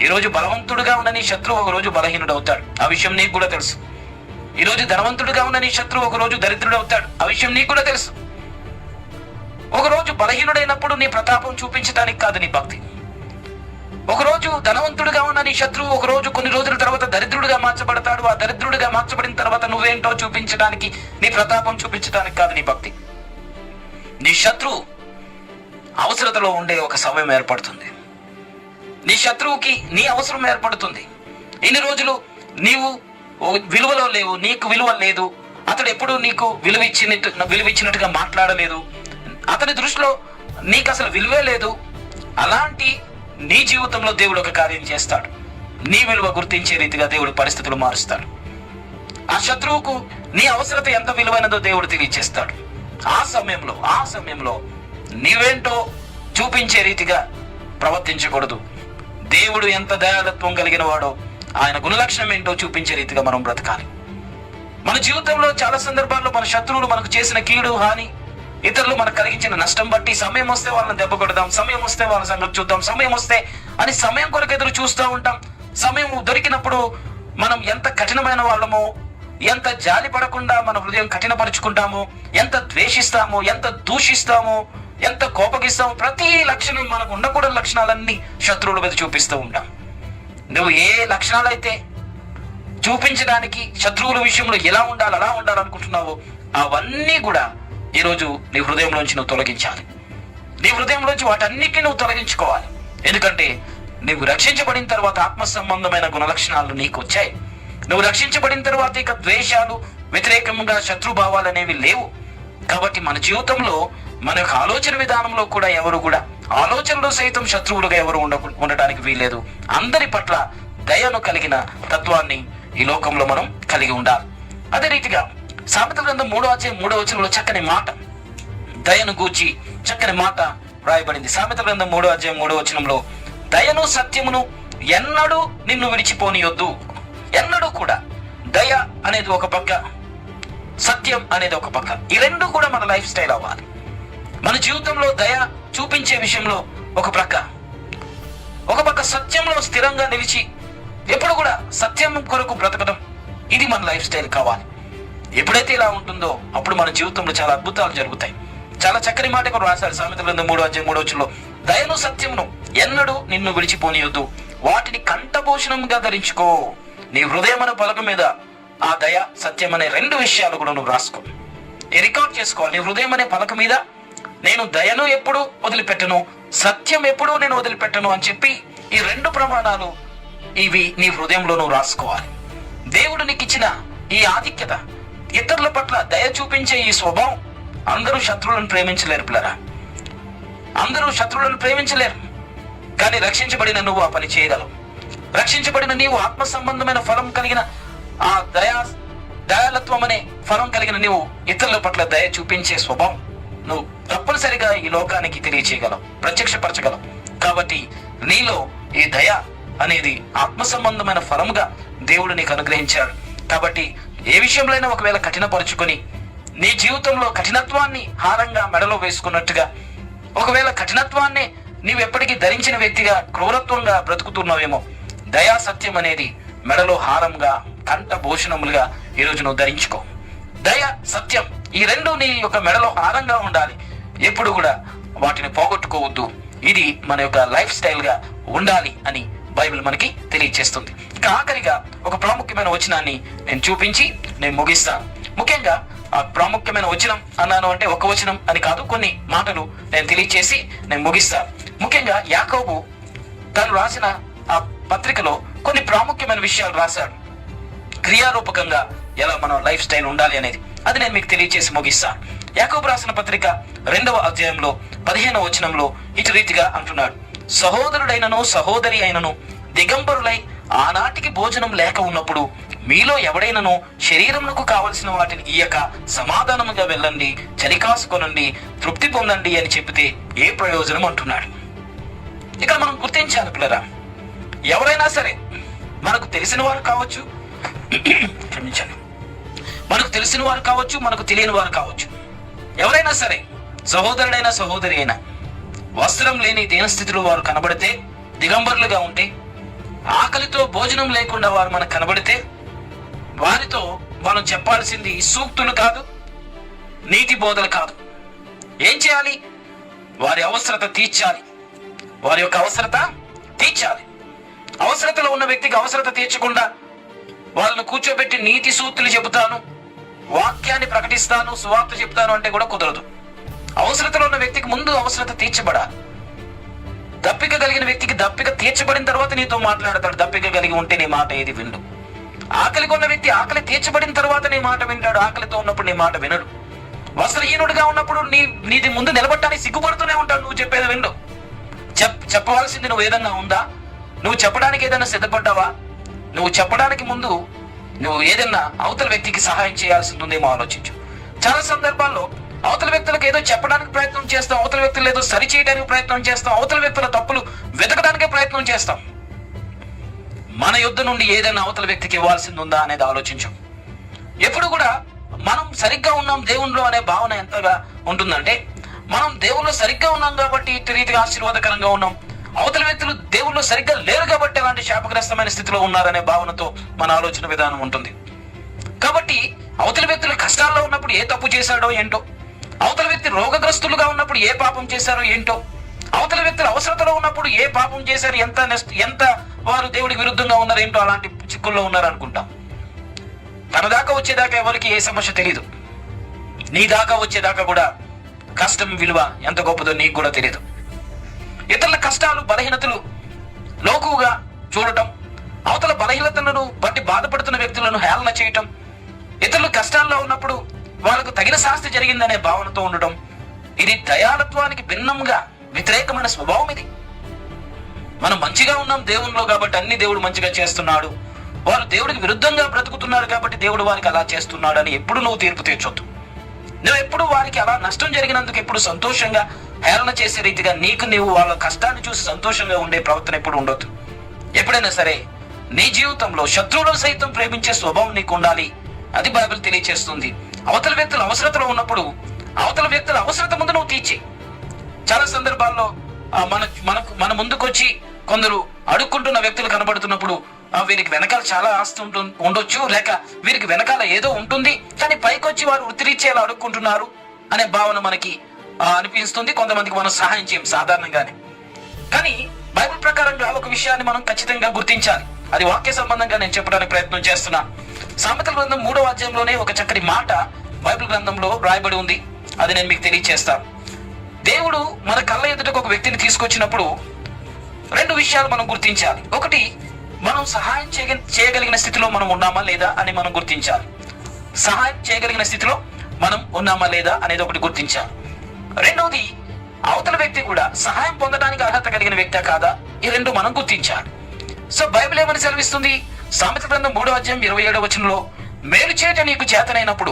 ఈరోజు బలవంతుడుగా ఉన్న నీ శత్రువు ఒకరోజు బలహీనుడు అవుతాడు, ఆ విషయం నీకు కూడా తెలుసు. ఈరోజు ధనవంతుడుగా ఉన్న నీ శత్రువు ఒకరోజు దరిద్రుడు అవుతాడు, ఆ విషయం నీకు కూడా తెలుసు. ఒకరోజు బలహీనుడైనప్పుడు నీ ప్రతాపం చూపించడానికి కాదు నీ భక్తి. ఒకరోజు ధనవంతుడిగా ఉన్న నీ శత్రువు ఒకరోజు కొన్ని రోజుల తర్వాత దరిద్రుడిగా మార్చబడతాడు. ఆ దరిద్రుడిగా మార్చబడిన తర్వాత నువ్వేంటో చూపించడానికి, నీ ప్రతాపం చూపించడానికి కాదు నీ భక్తి. నీ శత్రువు అవసరతలో ఉండే ఒక సమయం ఏర్పడుతుంది. నీ శత్రువుకి నీ అవసరం ఏర్పడుతుంది. ఇన్ని రోజులు నీవు విలువలో లేవు, నీకు విలువ లేదు, అతడు ఎప్పుడు నీకు విలువిచ్చినట్టుగా మాట్లాడలేదు, అతని దృష్టిలో నీకు అసలు విలువే లేదు. అలాంటి నీ జీవితంలో దేవుడు ఒక కార్యం చేస్తాడు. నీ విలువ గుర్తించే రీతిగా దేవుడు పరిస్థితులు మారుస్తాడు. ఆ శత్రువుకు నీ అవసరత ఎంత విలువైనదో దేవుడు తెలియచేస్తాడు. ఆ సమయంలో నీవేంటో చూపించే రీతిగా ప్రవర్తించకూడదు. దేవుడు ఎంత దయాళత్వం కలిగిన వాడో, ఆయన గుణలక్షణం ఏంటో చూపించే రీతిగా మనం బ్రతకాలి. మన జీవితంలో చాలా సందర్భాల్లో మన శత్రువులు మనకు చేసిన కీడు, హాని, ఇతరులు మనకు కలిగించిన నష్టం బట్టి సమయం వస్తే వాళ్ళని దెబ్బ కొడదాం, సమయం వస్తే వాళ్ళ సంగతి చూద్దాం, సమయం వస్తే అని సమయం కొరకు ఎదురు చూస్తూ ఉంటాం. సమయం దొరికినప్పుడు మనం ఎంత కఠినమైన వాళ్ళమో, ఎంత జాలి పడకుండా మన హృదయం కఠినపరుచుకుంటామో, ఎంత ద్వేషిస్తామో, ఎంత దూషిస్తామో, ఎంత కోపగిస్తామో, ప్రతి లక్షణం మనకు ఉండకూడని లక్షణాలన్నీ శత్రువుల మీద చూపిస్తూ ఉంటాం. నువ్వు ఏ లక్షణాలైతే చూపించడానికి శత్రువుల విషయంలో ఎలా ఉండాలి, అలా ఉండాలనుకుంటున్నావో అవన్నీ కూడా ఈరోజు నీ హృదయంలోంచి నువ్వు తొలగించాలి. నీ హృదయంలోంచి వాటన్నిటిని నువ్వు తొలగించుకోవాలి. ఎందుకంటే నువ్వు రక్షించబడిన తర్వాత ఆత్మ సంబంధమైన గుణలక్షణాలు నీకు వచ్చాయి. నువ్వు రక్షించబడిన తర్వాత ఇక ద్వేషాలు, వ్యతిరేకంగా శత్రుభావాలు అనేవి లేవు. కాబట్టి మన జీవితంలో, మన యొక్క ఆలోచన విధానంలో కూడా ఎవరు కూడా ఆలోచనలో సైతం శత్రువులుగా ఎవరు ఉండటానికి వీల్లేదు. అందరి పట్ల దయను కలిగిన తత్వాన్ని ఈ లోకంలో మనం కలిగి ఉండాలి. అదే రీతిగా సామెతల గ్రంథం 3:3 చక్కని మాట, దయను గూర్చి చక్కని మాట రాయబడింది. సామెతల గ్రంథం 3:3 దయను సత్యమును ఎన్నడూ నిన్ను విడిచిపోనియొద్దు. ఎన్నడూ కూడా దయ అనేది ఒక పక్క, సత్యం అనేది ఒక పక్క, ఈ రెండు కూడా మన లైఫ్ స్టైల్ అవ్వాలి. మన జీవితంలో దయ చూపించే విషయంలో ఒక పక్క సత్యంలో స్థిరంగా నిలిచి ఎప్పుడు కూడా సత్యం కొరకు బ్రతకడం, ఇది మన లైఫ్ స్టైల్ కావాలి. ఎప్పుడైతే ఇలా ఉంటుందో అప్పుడు మన జీవితంలో చాలా అద్భుతాలు జరుగుతాయి. చాలా చక్కని మాట కూడా రాశారు సామెతల గ్రంథం 3:3 దయను సత్యమును ఎన్నడూ నిన్ను విడిచిపోనియొద్దు, వాటిని కంఠభూషణంగా ధరించుకో. నీ హృదయమైన పలక మీద ఆ దయ, సత్యం అనే రెండు విషయాలు కూడా నువ్వు రాసుకో, రికార్డ్ చేసుకోవాలి. నీ హృదయం అనే పలక మీద నేను దయను ఎప్పుడు వదిలిపెట్టను, సత్యం ఎప్పుడు నేను వదిలిపెట్టను అని చెప్పి ఈ రెండు ప్రమాణాలు ఇవి నీ హృదయంలో నువ్వు రాసుకోవాలి. దేవుడు నీకు ఇచ్చిన ఈ ఆధిక్యత, ఇతరుల పట్ల దయ చూపించే ఈ స్వభావం, అందరూ శత్రువులను ప్రేమించలేరు పిల్లరా, అందరూ శత్రువులను ప్రేమించలేరు. కానీ రక్షించబడిన నువ్వు ఆ పని చేయగలవు. రక్షించబడిన నీవు ఆత్మ సంబంధమైన ఫలం కలిగిన ఆ దయాళత్వం అనే ఫలం కలిగిన నీవు ఇతరుల పట్ల దయ చూపించే స్వభావం నువ్వు తప్పనిసరిగా ఈ లోకానికి తెలియచేయగలవు, ప్రత్యక్షపరచగలవు. కాబట్టి నీలో ఈ దయ అనేది ఆత్మ సంబంధమైన ఫలంగా దేవుడు నీకు అనుగ్రహించాడు. కాబట్టి ఏ విషయంలో అయినా ఒకవేళ కఠినపరుచుకొని నీ జీవితంలో కఠినత్వాన్ని హారంగా మెడలో వేసుకున్నట్టుగా, ఒకవేళ కఠినత్వాన్ని నీవు ఎప్పటికీ ధరించిన వ్యక్తిగా క్రూరత్వంగా బ్రతుకుతున్నావేమో, దయా సత్యం అనేది మెడలో హారంగా, కంఠ భూషణములుగా ఈరోజు నువ్వు ధరించుకో. దయ, సత్యం ఈ రెండు నీ యొక్క మెడలో హారంగా ఉండాలి. ఎప్పుడు కూడా వాటిని పోగొట్టుకోవద్దు. ఇది మన యొక్క లైఫ్ స్టైల్ గా ఉండాలి అని బైబిల్ మనకి తెలియజేస్తుంది. ఇక ఆఖరిగా ఒక ప్రాముఖ్యమైన వచనాన్ని నేను చూపించి నేను ముగిస్తాను. ముఖ్యంగా ఆ ప్రాముఖ్యమైన వచనం అన్నాను అంటే ఒక వచనం అని కాదు, కొన్ని మాటలు నేను తెలియచేసి నేను ముగిస్తాను. ముఖ్యంగా యాకోబు తను రాసిన ఆ పత్రికలో కొన్ని ప్రాముఖ్యమైన విషయాలు రాశాడు. క్రియారూపకంగా ఎలా మన లైఫ్ స్టైల్ ఉండాలి అనేది, అది నేను మీకు తెలియచేసి ముగిస్తాను. యాకోబు రాసిన పత్రిక 2వ అధ్యాయంలో 15వ వచనంలో ఇటు రీతిగా అంటున్నాడు, సహోదరుడైనను సహోదరి అయినను దిగంబరులై ఆనాటికి భోజనం లేక ఉన్నప్పుడు మీలో ఎవడైనను శరీరమునకు కావలసిన వాటిని ఇయ్యక సమాధానముగా వెళ్ళండి, చలికాసుకొనండి, తృప్తి పొందండి అని చెబితే ఏ ప్రయోజనం అంటున్నాడు. ఇక్కడ మనం గుర్తించాలి పిల్లరా, ఎవరైనా సరే మనకు తెలిసిన వారు కావచ్చు, క్షమించాలి, మనకు తెలిసిన వారు కావచ్చు, మనకు తెలియని వారు కావచ్చు, ఎవరైనా సరే, సహోదరుడైనా సహోదరి అయినా వస్త్రం లేని దీనస్థితిలో వారు కనబడితే, దిగంబరులుగా ఉంటే, ఆకలితో భోజనం లేకుండా వారు మనకు కనబడితే, వారితో మనం చెప్పాల్సింది సూక్తులు కాదు, నీతి బోధలు కాదు. ఏం చేయాలి? వారి అవసరత తీర్చాలి. వారి యొక్క అవసరత తీర్చాలి. అవసరతలో ఉన్న వ్యక్తికి అవసరత తీర్చకుండా వాళ్ళను కూర్చోబెట్టి నీతి సూక్తులు చెబుతాను, వాక్యాన్ని ప్రకటిస్తాను, సువార్త చెప్తాను అంటే కూడా కుదరదు. అవసరతలో ఉన్న వ్యక్తికి ముందు అవసరత తీర్చబడాలి. దప్పిక కలిగిన వ్యక్తికి దప్పిక తీర్చబడిన తర్వాత నీతో మాట్లాడతాడు. దప్పిక కలిగి ఉంటే నీ మాట ఏది వినడు. ఆకలిగా ఉన్న వ్యక్తి ఆకలి తీర్చబడిన తర్వాత నీ మాట వింటాడు. ఆకలితో ఉన్నప్పుడు నీ మాట వినడు. వస్త్రహీనుడిగా ఉన్నప్పుడు నీది ముందు నిలబడటానికి సిగ్గుపడుతూనే ఉంటాడు. నువ్వు చెప్పేది వినడు. చెప్పవలసింది నువ్వు ఏదన్నా ఉందా? నువ్వు చెప్పడానికి ఏదైనా సిద్ధపడ్డావా? నువ్వు చెప్పడానికి ముందు నువ్వు ఏదన్నా అవతల వ్యక్తికి సహాయం చేయాల్సింది ఉందేమో ఆలోచించు. చాలా సందర్భాల్లో అవతల వ్యక్తులకు ఏదో చెప్పడానికి ప్రయత్నం చేస్తాం, అవతల వ్యక్తులు ఏదో సరి చేయడానికి ప్రయత్నం చేస్తాం, అవతల వ్యక్తుల తప్పులు వెతకడానికే ప్రయత్నం చేస్తాం. మన యుద్ధ నుండి ఏదైనా అవతల వ్యక్తికి ఇవ్వాల్సింది ఉందా అనేది ఆలోచించు. ఎప్పుడు కూడా మనం సరిగ్గా ఉన్నాం దేవునిలో అనే భావన ఎంతగా ఉంటుందంటే, మనం దేవుల్లో సరిగ్గా ఉన్నాం కాబట్టి ఇటు రీతిగా ఆశీర్వాదకరంగా ఉన్నాం, అవతల వ్యక్తులు దేవుల్లో సరిగ్గా లేరు కాబట్టి అలాంటి శాపగ్రస్తమైన స్థితిలో ఉన్నారనే భావనతో మన ఆలోచన విధానం ఉంటుంది. కాబట్టి అవతల వ్యక్తులు కష్టాల్లో ఉన్నప్పుడు ఏ తప్పు చేశాడో ఏంటో, అవతల వ్యక్తి రోగగ్రస్తులుగా ఉన్నప్పుడు ఏ పాపం చేశారో ఏంటో, అవతల వ్యక్తులు అవసరతలో ఉన్నప్పుడు ఏ పాపం చేశారు, ఎంత వారు దేవుడికి విరుద్ధంగా ఉన్నారు ఏంటో, అలాంటి చిక్కుల్లో ఉన్నారు అనుకుంటాం. తన దాకా వచ్చేదాకా ఎవరికి ఏ సమస్య తెలియదు. నీ దాకా వచ్చేదాకా కూడా కష్టం విలువ ఎంత గొప్పదో నీకు కూడా తెలియదు. ఇతరుల కష్టాలు బలహీనతలు లోకుగా చూడటం, అవతల బలహీనతలను బట్టి బాధపడుతున్న వ్యక్తులను హేళన చేయటం, ఇతరులు కష్టాల్లో ఉన్నప్పుడు వాళ్ళకు తగిన శాస్తి జరిగిందనే భావనతో ఉండటం, ఇది దయాళత్వానికి భిన్నంగా వ్యతిరేకమైన స్వభావం. ఇది మనం మంచిగా ఉన్నాం దేవునిలో కాబట్టి అన్ని దేవుడు మంచిగా చేస్తున్నాడు, వారు దేవుడికి విరుద్ధంగా బ్రతుకుతున్నారు కాబట్టి దేవుడు వారికి అలా చేస్తున్నాడు అని ఎప్పుడు నువ్వు తీర్పు తీర్చొద్దు. నువ్వు ఎప్పుడు వారికి అలా నష్టం జరిగినందుకు ఎప్పుడు సంతోషంగా హేళన చేసే రీతిగా నీవు వాళ్ళ కష్టాన్ని చూసి సంతోషంగా ఉండే ప్రవర్తన ఎప్పుడు ఉండొద్దు. ఎప్పుడైనా సరే నీ జీవితంలో శత్రువులను సైతం ప్రేమించే స్వభావం నీకు ఉండాలి. అది బైబిల్ తెలియచేస్తుంది. అవతల వ్యక్తులు అవసరతలో ఉన్నప్పుడు అవతల వ్యక్తుల అవసరత ముందు నువ్వు తీర్చి. చాలా సందర్భాల్లో మన ముందుకు వచ్చి కొందరు అడుక్కుంటున్న వ్యక్తులు కనబడుతున్నప్పుడు వీరికి వెనకాల చాలా ఆస్తి ఉండొచ్చు, లేక వీరికి వెనకాల ఏదో ఉంటుంది, కానీ పైకి వచ్చి వారు వృత్తిరీత్యా అడుక్కుంటున్నారు అనే భావన మనకి అనిపిస్తుంది. కొంతమందికి మనం సహాయం చేయం సాధారణంగానే. కానీ బైబిల్ ప్రకారంగా ఒక విషయాన్ని మనం ఖచ్చితంగా గుర్తించాలి. అది వాక్య సంబంధంగా నేను చెప్పడానికి ప్రయత్నం చేస్తున్నా. సామెతల గ్రంథం 3వ అధ్యాయంలోనే ఒక చక్కటి మాట బైబిల్ గ్రంథంలో రాయబడి ఉంది. అది నేను మీకు తెలియచేస్తాను. దేవుడు మన కళ్ళ ఎదుటకు ఒక వ్యక్తిని తీసుకొచ్చినప్పుడు 2 విషయాలు మనం గుర్తించాలి. ఒకటి, మనం సహాయం చేయగలిగిన స్థితిలో మనం ఉన్నామా లేదా అని మనం గుర్తించాలి. సహాయం చేయగలిగిన స్థితిలో మనం ఉన్నామా లేదా అనేది ఒకటి గుర్తించాలి. రెండవది, అవతల వ్యక్తి కూడా సహాయం పొందడానికి అర్హత కలిగిన వ్యక్తి కాదా, ఈ 2 మనం గుర్తించాలి. సో బైబిల్ ఏమని సెలవిస్తుంది? సామెతల గ్రంథం 3వ అధ్యాయం 27వ వచనంలో, మేలు చేయట నీకు చేతనైనప్పుడు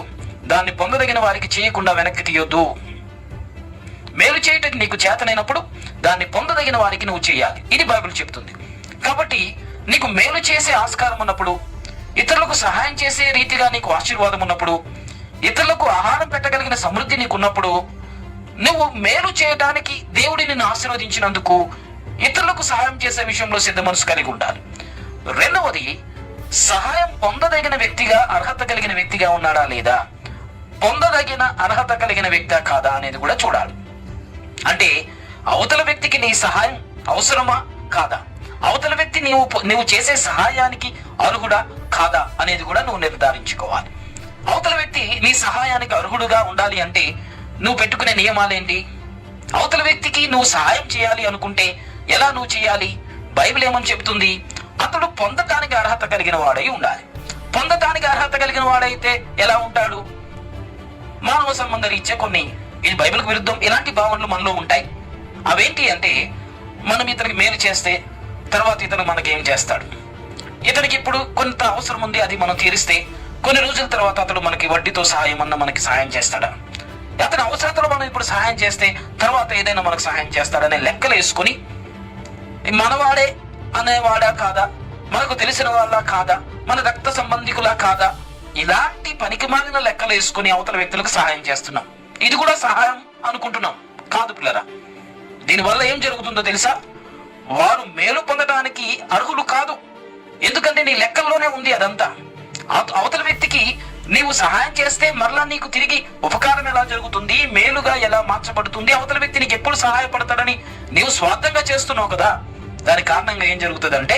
దాన్ని పొందదగిన వారికి చేయకుండా వెనక్కి తీయొద్దు. మేలు చేయటం నీకు చేతనైనప్పుడు దాన్ని పొందదగిన వారికి నువ్వు చేయాలి. ఇది బైబిల్ చెప్తుంది. కాబట్టి నీకు మేలు చేసే ఆస్కారం ఉన్నప్పుడు, ఇతరులకు సహాయం చేసే రీతిగా నీకు ఆశీర్వాదం ఉన్నప్పుడు, ఇతరులకు ఆహారం పెట్టగలిగిన సమృద్ధి నీకున్నప్పుడు, నువ్వు మేలు చేయడానికి దేవుడి నిన్ను ఆశీర్వదించినందుకు ఇతరులకు సహాయం చేసే విషయంలో సిద్ధ మనసు కలిగి ఉండాలి. రెండవది, సహాయం పొందదగిన వ్యక్తిగా అర్హత కలిగిన వ్యక్తిగా ఉన్నాడా లేదా, పొందదగిన అర్హత కలిగిన వ్యక్తి కాదా అనేది కూడా చూడాలి. అంటే అవతల వ్యక్తికి నీ సహాయం అవసరమా కాదా, అవతల వ్యక్తి నువ్వు చేసే సహాయానికి అర్హుడా కాదా అనేది కూడా నువ్వు నిర్ధారించుకోవాలి. అవతల వ్యక్తి నీ సహాయానికి అర్హుడుగా ఉండాలి అంటే నువ్వు పెట్టుకునే నియమాలేంటి? అవతల వ్యక్తికి నువ్వు సహాయం చేయాలి అనుకుంటే ఎలా నువ్వు చేయాలి? బైబిల్ ఏమని చెబుతుంది? అతడు పొందటానికి అర్హత కలిగిన వాడై ఉండాలి. పొందటానికి అర్హత కలిగిన వాడైతే ఎలా ఉంటాడు? మానవ సంబంధ రీత్యా కొన్ని, ఇది బైబిల్కి విరుద్ధం, ఇలాంటి భావనలు మనలో ఉంటాయి. అవేంటి అంటే, మనం ఇతనికి మేలు చేస్తే తర్వాత ఇతను మనకి ఏం చేస్తాడు, ఇతనికి ఇప్పుడు కొంత అవసరం ఉంది, అది మనం తీరిస్తే కొన్ని రోజుల తర్వాత అతడు మనకి వడ్డీతో సహాయం మనకి సహాయం చేస్తాడా, అతని అవసరతలో మనం ఇప్పుడు సహాయం చేస్తే తర్వాత ఏదైనా మనకు సహాయం చేస్తాడనే లెక్కలు వేసుకుని మనవాడే అనేవాడా కాదా, మనకు తెలిసిన వాళ్ళ కాదా, మన రక్త సంబంధికులా కాదా, ఇలాంటి పనికిమాలిన లెక్కలు వేసుకుని అవతల వ్యక్తులకు సహాయం చేస్తున్నాం. ఇది కూడా సహాయం అనుకుంటున్నాం. కాదు పిల్లరా, దీనివల్ల ఏం జరుగుతుందో తెలుసా? వారు మేలు పొందడానికి అర్హులు కాదు. ఎందుకంటే నీ లెక్కల్లోనే ఉంది అదంతా. అవతల వ్యక్తికి నీవు సహాయం చేస్తే మరలా నీకు తిరిగి ఉపకారం ఎలా జరుగుతుంది, మేలుగా ఎలా మార్చబడుతుంది, అవతల వ్యక్తి నీకు ఎప్పుడు సహాయపడతాడని నీవు స్వార్థంగా చేస్తున్నావు కదా. దాని కారణంగా ఏం జరుగుతుందంటే,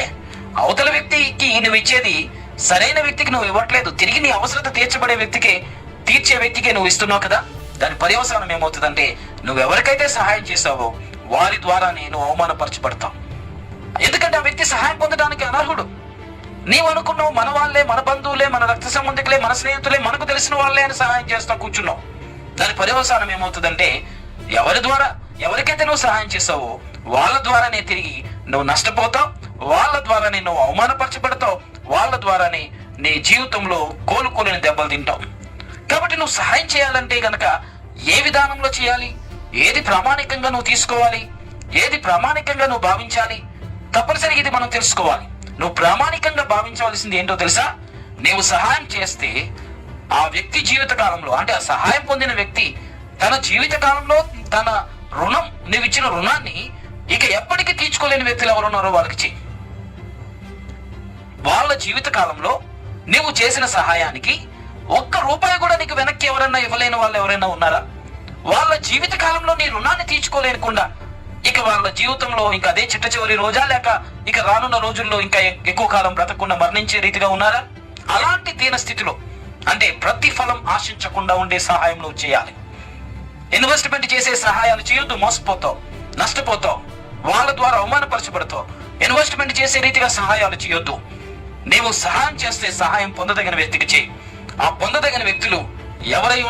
అవతల వ్యక్తికి నువ్వు ఇచ్చేది సరైన వ్యక్తికి నువ్వు ఇవ్వట్లేదు, తిరిగి నీ అవసరత తీర్చే వ్యక్తికే నువ్వు ఇస్తున్నావు కదా. దాని పర్యవసానం ఏమవుతుందంటే, నువ్వెవరికైతే సహాయం చేస్తావో వారి ద్వారానే నువ్వు అవమానపరచబడతావు. ఎందుకంటే ఆ వ్యక్తి సహాయం పొందడానికి అనర్హుడు. నీవు అనుకున్నావు మన వాళ్ళే, మన బంధువులే, మన రక్త సంబంధికులే, మన స్నేహితులే, మనకు తెలిసిన వాళ్ళే అని సహాయం చేస్తా కూర్చున్నావు. దాని పర్యవసానం ఏమవుతుందంటే, ఎవరికైతే నువ్వు సహాయం చేస్తావో వాళ్ళ ద్వారానే తిరిగి నువ్వు నష్టపోతావు, వాళ్ళ ద్వారానే నువ్వు అవమానపరచబడతావు, వాళ్ళ ద్వారానే నీ జీవితంలో కోలుకోలేని దెబ్బలు తింటావు. కాబట్టి నువ్వు సహాయం చేయాలంటే గనక ఏ విధానంలో చేయాలి, ఏది ప్రామాణికంగా నువ్వు తీసుకోవాలి, ఏది ప్రామాణికంగా నువ్వు భావించాలి, తప్పనిసరిగా ఇది మనం తెలుసుకోవాలి. నువ్వు ప్రామాణికంగా భావించవలసింది ఏంటో తెలుసా? నీవు సహాయం చేస్తే ఆ వ్యక్తి జీవిత కాలంలో, అంటే ఆ సహాయం పొందిన వ్యక్తి తన జీవిత కాలంలో తన రుణం, నువ్వు ఇచ్చిన రుణాన్ని ఇక ఎప్పటికీ తీర్చుకోలేని వ్యక్తులు ఎవరున్నారో వాళ్ళకి చెయ్యి. వాళ్ళ జీవిత కాలంలో నువ్వు చేసిన సహాయానికి ఒక్క రూపాయి కూడా నీకు వెనక్కి ఎవరైనా ఇవ్వలేని వాళ్ళు ఎవరైనా ఉన్నారా? వాళ్ళ జీవిత కాలంలో నీ రుణాన్ని తీర్చుకోలేకుండా ఇక వాళ్ళ జీవితంలో ఇంకా అదే చిట్ట చివరి రోజా, లేక ఇక రానున్న రోజుల్లో ఇంకా ఎక్కువ కాలం బ్రతకకుండా మరణించే రీతిగా ఉన్నారా? అలాంటి దీన స్థితిలో, అంటే ప్రతిఫలం ఆశించకుండా ఉండే సహాయం నువ్వు చేయాలి. ఇన్వెస్ట్మెంట్ చేసే సహాయాలు చేయొద్దు, మోసపోతావు, నష్టపోతావు, వాళ్ళ ద్వారా అవమానపరచబడతావు. ఇన్వెస్ట్మెంట్ చేసే రీతిగా సహాయాలు చేయొద్దు. నీవు సహాయం చేస్తే సహాయం పొందదగిన వ్యక్తికి చేయి. ఆ పొందదగిన వ్యక్తులు ఎవరై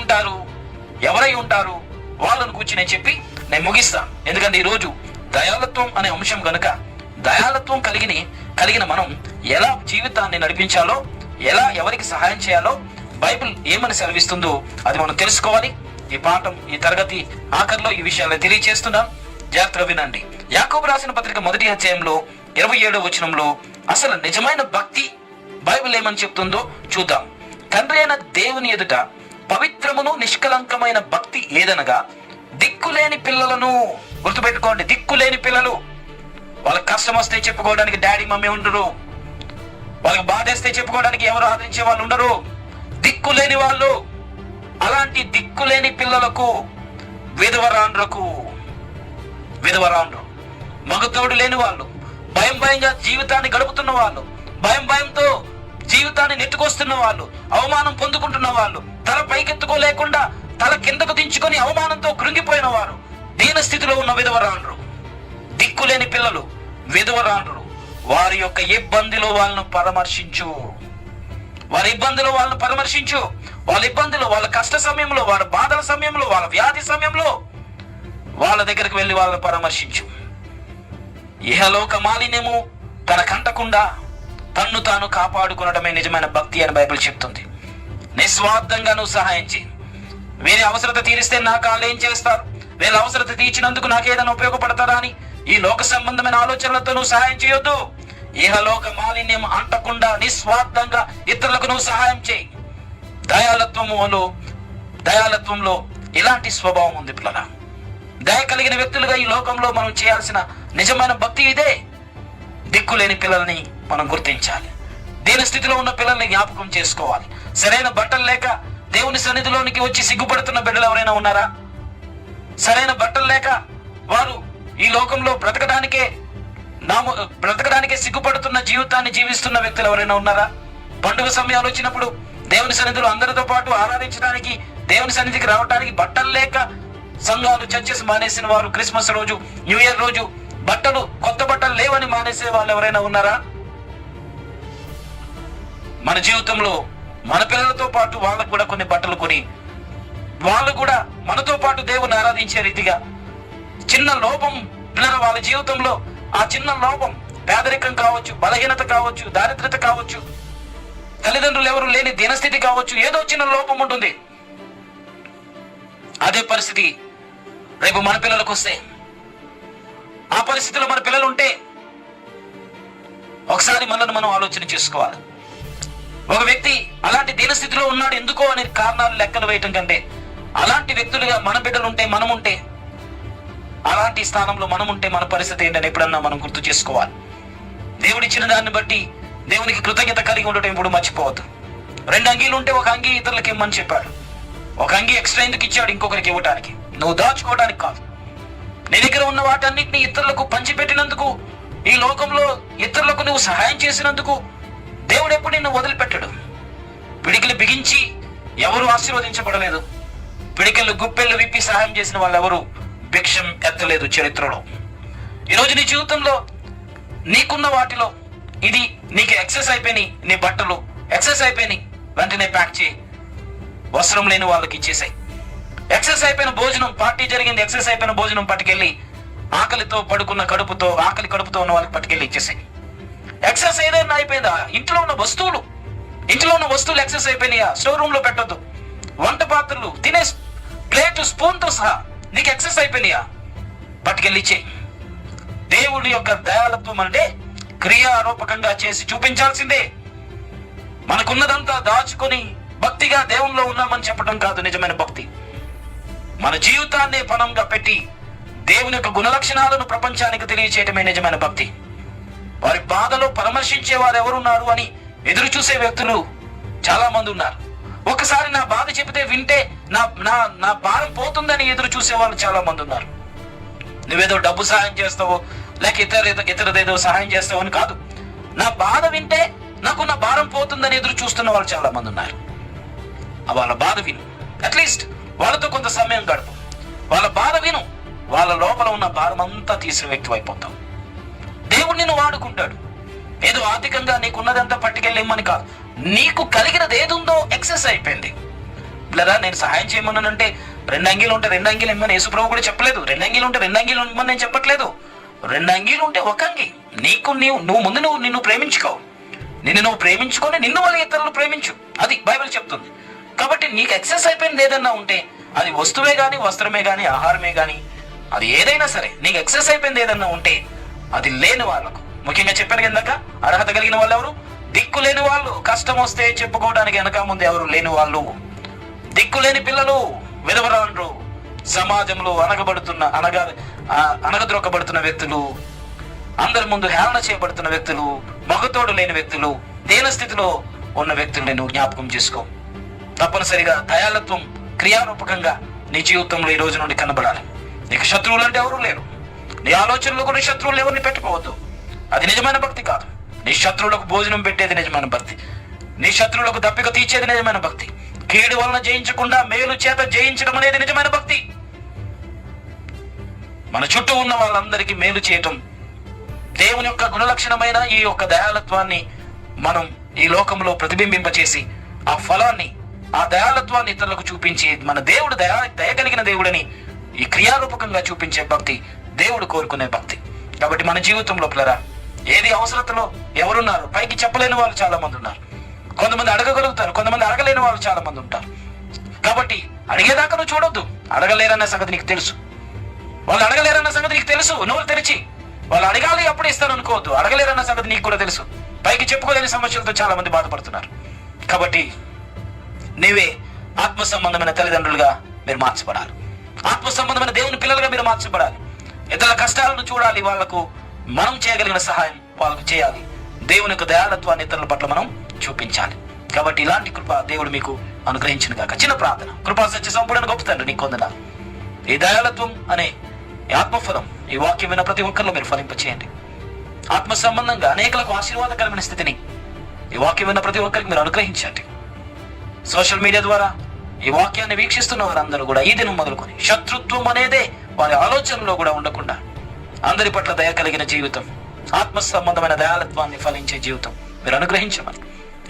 ఉంటారు వాళ్ళను కూర్చి నేను ముగిస్తాను. ఎందుకంటే ఈరోజు దయాళత్వం అనే అంశం కనుక, దయాళత్వం కలిగిన మనం ఎలా జీవితాన్ని నడిపించాలో, ఎలా ఎవరికి సహాయం చేయాలో బైబిల్ ఏమని సెలవిస్తుందో అది మనం తెలుసుకోవాలి. ఈ తరగతి ఆఖరిలో ఈ విషయాలను తెలియచేస్తున్నాం. జాగ్రత్తగా వినండి. యాకోబు రాసిన పత్రిక 1వ అధ్యాయంలో 27వ వచనంలో అసలు నిజమైన భక్తి బైబిల్ ఏమని చెప్తుందో చూద్దాం. తండ్రి అయిన దేవుని ఎదుట పవిత్రమును నిష్కలంకమైన భక్తి ఏదనగా, దిక్కులేని పిల్లలను, గుర్తుపెట్టుకోండి, దిక్కులేని పిల్లలు. వాళ్ళకి కష్టం వస్తే చెప్పుకోవడానికి డాడీ మమ్మీ ఉండరు, వాళ్ళకి బాధేస్తే చెప్పుకోవడానికి ఎవరు ఆదరించే వాళ్ళు ఉండరు. దిక్కులేని వాళ్ళు, అలాంటి దిక్కులేని పిల్లలకు, విధవరాండ్రు, మగతోడు లేని వాళ్ళు, భయంగా జీవితాన్ని గడుపుతున్న వాళ్ళు, భయంతో జీవితాన్ని నెట్టుకొస్తున్న వాళ్ళు, అవమానం పొందుకుంటున్న వాళ్ళు, తల పైకెత్తుకోలేకుండా తల కిందకు దించుకొని అవమానంతో కృంగిపోయిన వారు, దీన స్థితిలో ఉన్న విధవరాండ్రు, దిక్కులేని పిల్లలు, విధవరాండ్రు, వారి యొక్క ఇబ్బందిలో వాళ్ళను పరామర్శించు. వాళ్ళ ఇబ్బందులు, వాళ్ళ కష్ట సమయంలో, వాళ్ళ బాధల సమయంలో, వాళ్ళ వ్యాధి సమయంలో వాళ్ళ దగ్గరికి వెళ్ళి వాళ్ళని పరామర్శించు. ఇహలోక మాలిన్యము తనకంటకుండా తన్ను తాను కాపాడుకునటమే నిజమైన భక్తి అని బైబిల్ చెప్తుంది. నిస్వార్థంగా నువ్వు సహాయం చేయి. వీరి అవసరత తీరిస్తే నాకు వాళ్ళు ఏం చేస్తారు, వీళ్ళ అవసరత తీర్చినందుకు నాకేదైనా ఉపయోగపడతారా అని ఈ లోక సంబంధమైన ఆలోచనలతో నువ్వు సహాయం చేయొద్దు. ఇహలోక మాలిన్యం అంటకుండా నిస్వార్థంగా ఇతరులకు నువ్వు సహాయం చేయి. దయాళత్వంలో ఇలాంటి స్వభావం ఉంది పిల్లల. దయ కలిగిన వ్యక్తులుగా ఈ లోకంలో మనం చేయాల్సిన నిజమైన భక్తి ఇదే. దిక్కులేని పిల్లల్ని మనం గుర్తించాలి. దీని స్థితిలో ఉన్న పిల్లల్ని జ్ఞాపకం చేసుకోవాలి. సరైన బట్టలు లేక దేవుని సన్నిధిలోనికి వచ్చి సిగ్గుపడుతున్న బిడ్డలు ఎవరైనా ఉన్నారా? సరైన బట్టలు లేక వారు ఈ లోకంలో బ్రతకడానికే సిగ్గుపడుతున్న జీవితాన్ని జీవిస్తున్న వ్యక్తులు ఎవరైనా ఉన్నారా? పండుగ సమయాలు వచ్చినప్పుడు దేవుని సన్నిధిలో అందరితో పాటు ఆరాధించడానికి, దేవుని సన్నిధికి రావడానికి బట్టలు లేక సంఘాలు, చర్చెస్ మానేసిన వారు, క్రిస్మస్ రోజు, న్యూ ఇయర్ రోజు కొత్త బట్టలు లేవని మానేసే వాళ్ళు ఎవరైనా ఉన్నారా? మన జీవితంలో మన పిల్లలతో పాటు వాళ్ళకు కూడా కొన్ని బట్టలు కొని, వాళ్ళు కూడా మనతో పాటు దేవుని ఆరాధించే రీతిగా చిన్న లోపం వాళ్ళ జీవితంలో, ఆ చిన్న లోపం పేదరికం కావచ్చు, బలహీనత కావచ్చు, దారిద్రత కావచ్చు, తల్లిదండ్రులు ఎవరు లేని దీనస్థితి కావచ్చు, ఏదో చిన్న లోపం ఉంటుంది. అదే పరిస్థితి రేపు మన పిల్లలకు వస్తే, ఆ పరిస్థితిలో మన పిల్లలు ఉంటే ఒకసారి మనల్ని మనం ఆలోచన చేసుకోవాలి. ఒక వ్యక్తి అలాంటి దీనస్థితిలో ఉన్నాడు ఎందుకో అనే కారణాలు లెక్కలు వేయటం కంటే, అలాంటి వ్యక్తులుగా మన బిడ్డలుంటే, మనముంటే, అలాంటి స్థానంలో మనముంటే మన పరిస్థితి ఏంటని ఎప్పుడన్నా మనం గుర్తు చేసుకోవాలి. దేవుడిచ్చిన దాన్ని బట్టి దేవునికి కృతజ్ఞత కలిగి ఉండటం ఇప్పుడు మర్చిపోవద్దు. 2 అంగీలు ఉంటే ఒక అంగీ ఇతరులకి ఇమ్మని చెప్పాడు. ఒక అంగీ ఎక్స్ట్రా ఎందుకు ఇచ్చాడు? ఇంకొకరికి ఇవ్వటానికి, నువ్వు దాచుకోవడానికి కాదు. నీ దగ్గర ఉన్న వాటన్నిటిని ఇతరులకు పంచిపెట్టినందుకు, ఈ లోకంలో ఇతరులకు నువ్వు సహాయం చేసినందుకు దేవుడు ఎప్పుడు నిన్ను వదిలిపెట్టడు. పిడికిలు బిగించి ఎవరు ఆశీర్వదించబడలేదు. పిడికిళ్ళు గుప్పెళ్ళు విప్పి సహాయం చేసిన వాళ్ళు ఎవరు భిక్షం ఎత్తలేదు చరిత్రలో. ఈరోజు నీ జీవితంలో నీకున్న వాటిలో ఇది నీకు ఎక్సెస్ అయిపోయినాయి. నీ బట్టలు ఎక్సెస్ అయిపోయినాయి, వెంటనే ప్యాక్ చేయి. వస్త్రం లేని వాళ్ళకి ఇచ్చేసాయి. ఎక్సెస్ అయిపోయిన భోజనం, పార్టీ జరిగింది, ఎక్సెస్ అయిపోయిన భోజనం పట్టుకెళ్ళి ఆకలితో పడుకున్న ఆకలి కడుపుతో ఉన్న వాళ్ళకి పట్టుకెళ్ళి ఇచ్చేసాయి. ఎక్సెస్ ఏదైనా అయిపోయిందా? ఇంట్లో ఉన్న వస్తువులు ఎక్సెస్ అయిపోయినాయా? స్టోర్ రూమ్ లో పెట్టొద్దు. వంట పాత్రలు, తినే ప్లేట్, స్పూన్ తో సహా నీకు ఎక్సెస్ అయిపోయినాయా? పట్టుకెళ్ళి ఇచ్చే. దేవుడి యొక్క దయాళత్వం అంటే క్రియారూపకంగా చేసి చూపించాల్సిందే. మనకున్నదంతా దాచుకొని భక్తిగా దేవునిలో ఉన్నామని చెప్పడం కాదు నిజమైన భక్తి. మన జీవితాన్ని పణంగా పెట్టి దేవుని యొక్క గుణలక్షణాలను ప్రపంచానికి తెలియచేయటమే నిజమైన భక్తి. వారి బాధలో పరామర్శించే వారు ఎవరున్నారు అని ఎదురు చూసే వ్యక్తులు చాలా మంది ఉన్నారు. ఒకసారి నా బాధ చెబితే వింటే నా భారం పోతుందని ఎదురు చూసే వాళ్ళు చాలా మంది ఉన్నారు. నువ్వేదో డబ్బు సహాయం చేస్తావో లేక ఇతరదేదో సహాయం చేస్తావు అని కాదు. నా బాధ వింటే నాకు నా భారం పోతుందని ఎదురు చూస్తున్న వాళ్ళు చాలా మంది ఉన్నారు. వాళ్ళ బాధ విను, అట్లీస్ట్ వాళ్ళతో కొంత సమయం గడుపు. వాళ్ళ బాధ విను, వాళ్ళ లోపల ఉన్న భారం అంతా తీసిన వ్యక్తి అయిపోతావు. దేవుడు నిన్ను వాడుకుంటాడు. ఏదో ఆర్థికంగా నీకున్నదంతా పట్టుకెళ్ళి ఇమ్మని కాదు. నీకు కలిగినది ఏది ఉందో ఎక్సెస్ అయిపోయింది. లేదా నేను సహాయం చేయమన్నానంటే 2 అంగీలు ఉంటే 2 అంగీలు ఇమ్మని యేసుప్రభు కూడా చెప్పలేదు. 2 అంగీలు ఉంటే 2 అంగీలు ఇమ్మని నేను చెప్పట్లేదు. 2 అంగీలు ఉంటే 1 అంగీ. నువ్వు ముందు నిన్ను ప్రేమించుకో. నువ్వు ప్రేమించుకొని నిన్ను వల్ల ఇతరులు ప్రేమించు. అది బైబిల్ చెప్తుంది. కాబట్టి నీకు ఎక్సెస్ అయిపోయింది ఏదన్నా ఉంటే, అది వస్తువే గాని, వస్త్రమే గాని, ఆహారమే గాని, అది ఏదైనా సరే, నీకు ఎక్సెస్ అయిపోయింది ఏదన్నా ఉంటే అది లేని వాళ్ళకు, ముఖ్యంగా చెప్పాను కిందాక, అర్హత కలిగిన వాళ్ళు ఎవరు? దిక్కు లేని వాళ్ళు. కష్టం వస్తే చెప్పుకోవడానికి వెనక ముందు ఎవరు లేని వాళ్ళు, దిక్కులేని పిల్లలు, విధవరాండ్రు, సమాజంలో అనగద్రొక్కబడుతున్న వ్యక్తులు, అందరి ముందు హేళన చేయబడుతున్న వ్యక్తులు, మగతోడు లేని వ్యక్తులు, దీన స్థితిలో ఉన్న వ్యక్తుల్ని నువ్వు జ్ఞాపకం చేసుకో. తప్పనిసరిగా దయాళత్వం క్రియారూపకంగా నీ జీవితంలో ఈ రోజు నుండి కనబడాలి. నీకు శత్రువులు అంటే ఎవరు లేరు. నీ ఆలోచనలో కూడా శత్రువులు ఎవరిని పెట్టుకోవద్దు. అది నిజమైన భక్తి కాదు. నీ శత్రువులకు భోజనం పెట్టేది నిజమైన భక్తి. నీ శత్రువులకు దప్పిక తీర్చేది నిజమైన భక్తి. కీడు వలన జయించకుండా మేలు చేత జయించడం అనేది నిజమైన భక్తి. మన చుట్టూ ఉన్న వాళ్ళందరికీ మేలు చేయటం, దేవుని యొక్క గుణలక్షణమైన ఈ యొక్క దయాళత్వాన్ని మనం ఈ లోకంలో ప్రతిబింబింపచేసి ఆ ఫలాన్ని, ఆ దయాళత్వాన్ని ఇతరులకు చూపించి మన దేవుడు దయ కలిగిన దేవుడని ఈ క్రియారూపకంగా చూపించే భక్తి దేవుడు కోరుకునే భక్తి. కాబట్టి మన జీవితంలో పిల్లరా, ఏది అవసరతలో ఎవరున్నారు? పైకి చెప్పలేని వాళ్ళు చాలా మంది ఉన్నారు. కొంతమంది అడగగలుగుతారు, కొంతమంది అడగలేని వాళ్ళు చాలా మంది ఉంటారు. కాబట్టి అడిగేదాకా నువ్వు చూడొద్దు. అడగలేరన్న సంగతి నీకు తెలుసు. వాళ్ళు అడగలేరన్న సంగతి నీకు తెలుసు. నోరు తెరిచి వాళ్ళు అడగాలి అప్పుడు ఇస్తాను అనుకోవద్దు. అడగలేరన్న సంగతి నీకు కూడా తెలుసు. పైకి చెప్పుకోలేని సమస్యలతో చాలా మంది బాధపడుతున్నారు. కాబట్టి నీవే ఆత్మ సంబంధమైన తల్లిదండ్రులుగా మీరు మార్చబడాలి. ఆత్మ సంబంధమైన దేవుని పిల్లలుగా మీరు మార్చబడాలి. ఇతరుల కష్టాలను చూడాలి, వాళ్లకు మనం చేయగలిగిన సహాయం వాళ్ళకు చేయాలి. దేవుని యొక్క దయాళత్వాన్ని ఇతరుల పట్ల మనం చూపించాలి. కాబట్టి ఇలాంటి కృప దేవుడు మీకు అనుగ్రహించిన గాక. చిన్న ప్రార్థన. కృపా సత్య సంపూర్ణ గొప్ప తండ్రి, నీకు వందనాలు. ఈ దయాళత్వం అనే ఈ ఆత్మఫలం ఈ వాక్యం విన్న ప్రతి ఒక్కరిలో మీరు ఫలింపచేయండి. ఆత్మ సంబంధంగా అనేకలకు ఆశీర్వాదకరమైన స్థితిని ఈ వాక్యం విన్న ప్రతి ఒక్కరికి మీరు అనుగ్రహించండి. సోషల్ మీడియా ద్వారా ఈ వాక్యాన్ని వీక్షిస్తున్న వారందరూ కూడా ఈ దినం మొదలుకొని శత్రుత్వం అనేదే వారి ఆలోచనలో కూడా ఉండకుండా అందరి పట్ల దయ కలిగిన జీవితం, ఆత్మ సంబంధమైన దయాళత్వాన్ని ఫలించే జీవితం మీరు అనుగ్రహించమని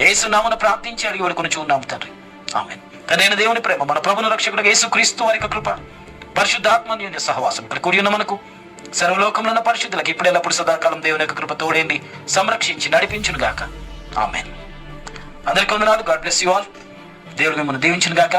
యేసు నామమున ప్రార్థించి అడిగి వేడుకొని ఉన్నాము తండ్రి. ఆమేన్. తండ్రి దేవుని ప్రేమ, మన ప్రభువును రక్షకుడు యేసు క్రీస్తు వారి యొక్క కృప, పరిశుద్ధాత్మ అన్యోన్య సహవాసం ఇక్కడ కూడి ఉన్న మనకు సర్వలోకంలో ఉన్న పరిశుద్ధులకు ఇప్పుడు ఎల్లప్పుడు సదాకాలం దేవుని యొక్క కృప తోడేండి సంరక్షించి నడిపించును గాక. ఆమేన్. అందరికీ వందనాలు. God bless you all. దేవుడు మిమ్మల్ని దీవించును గాక.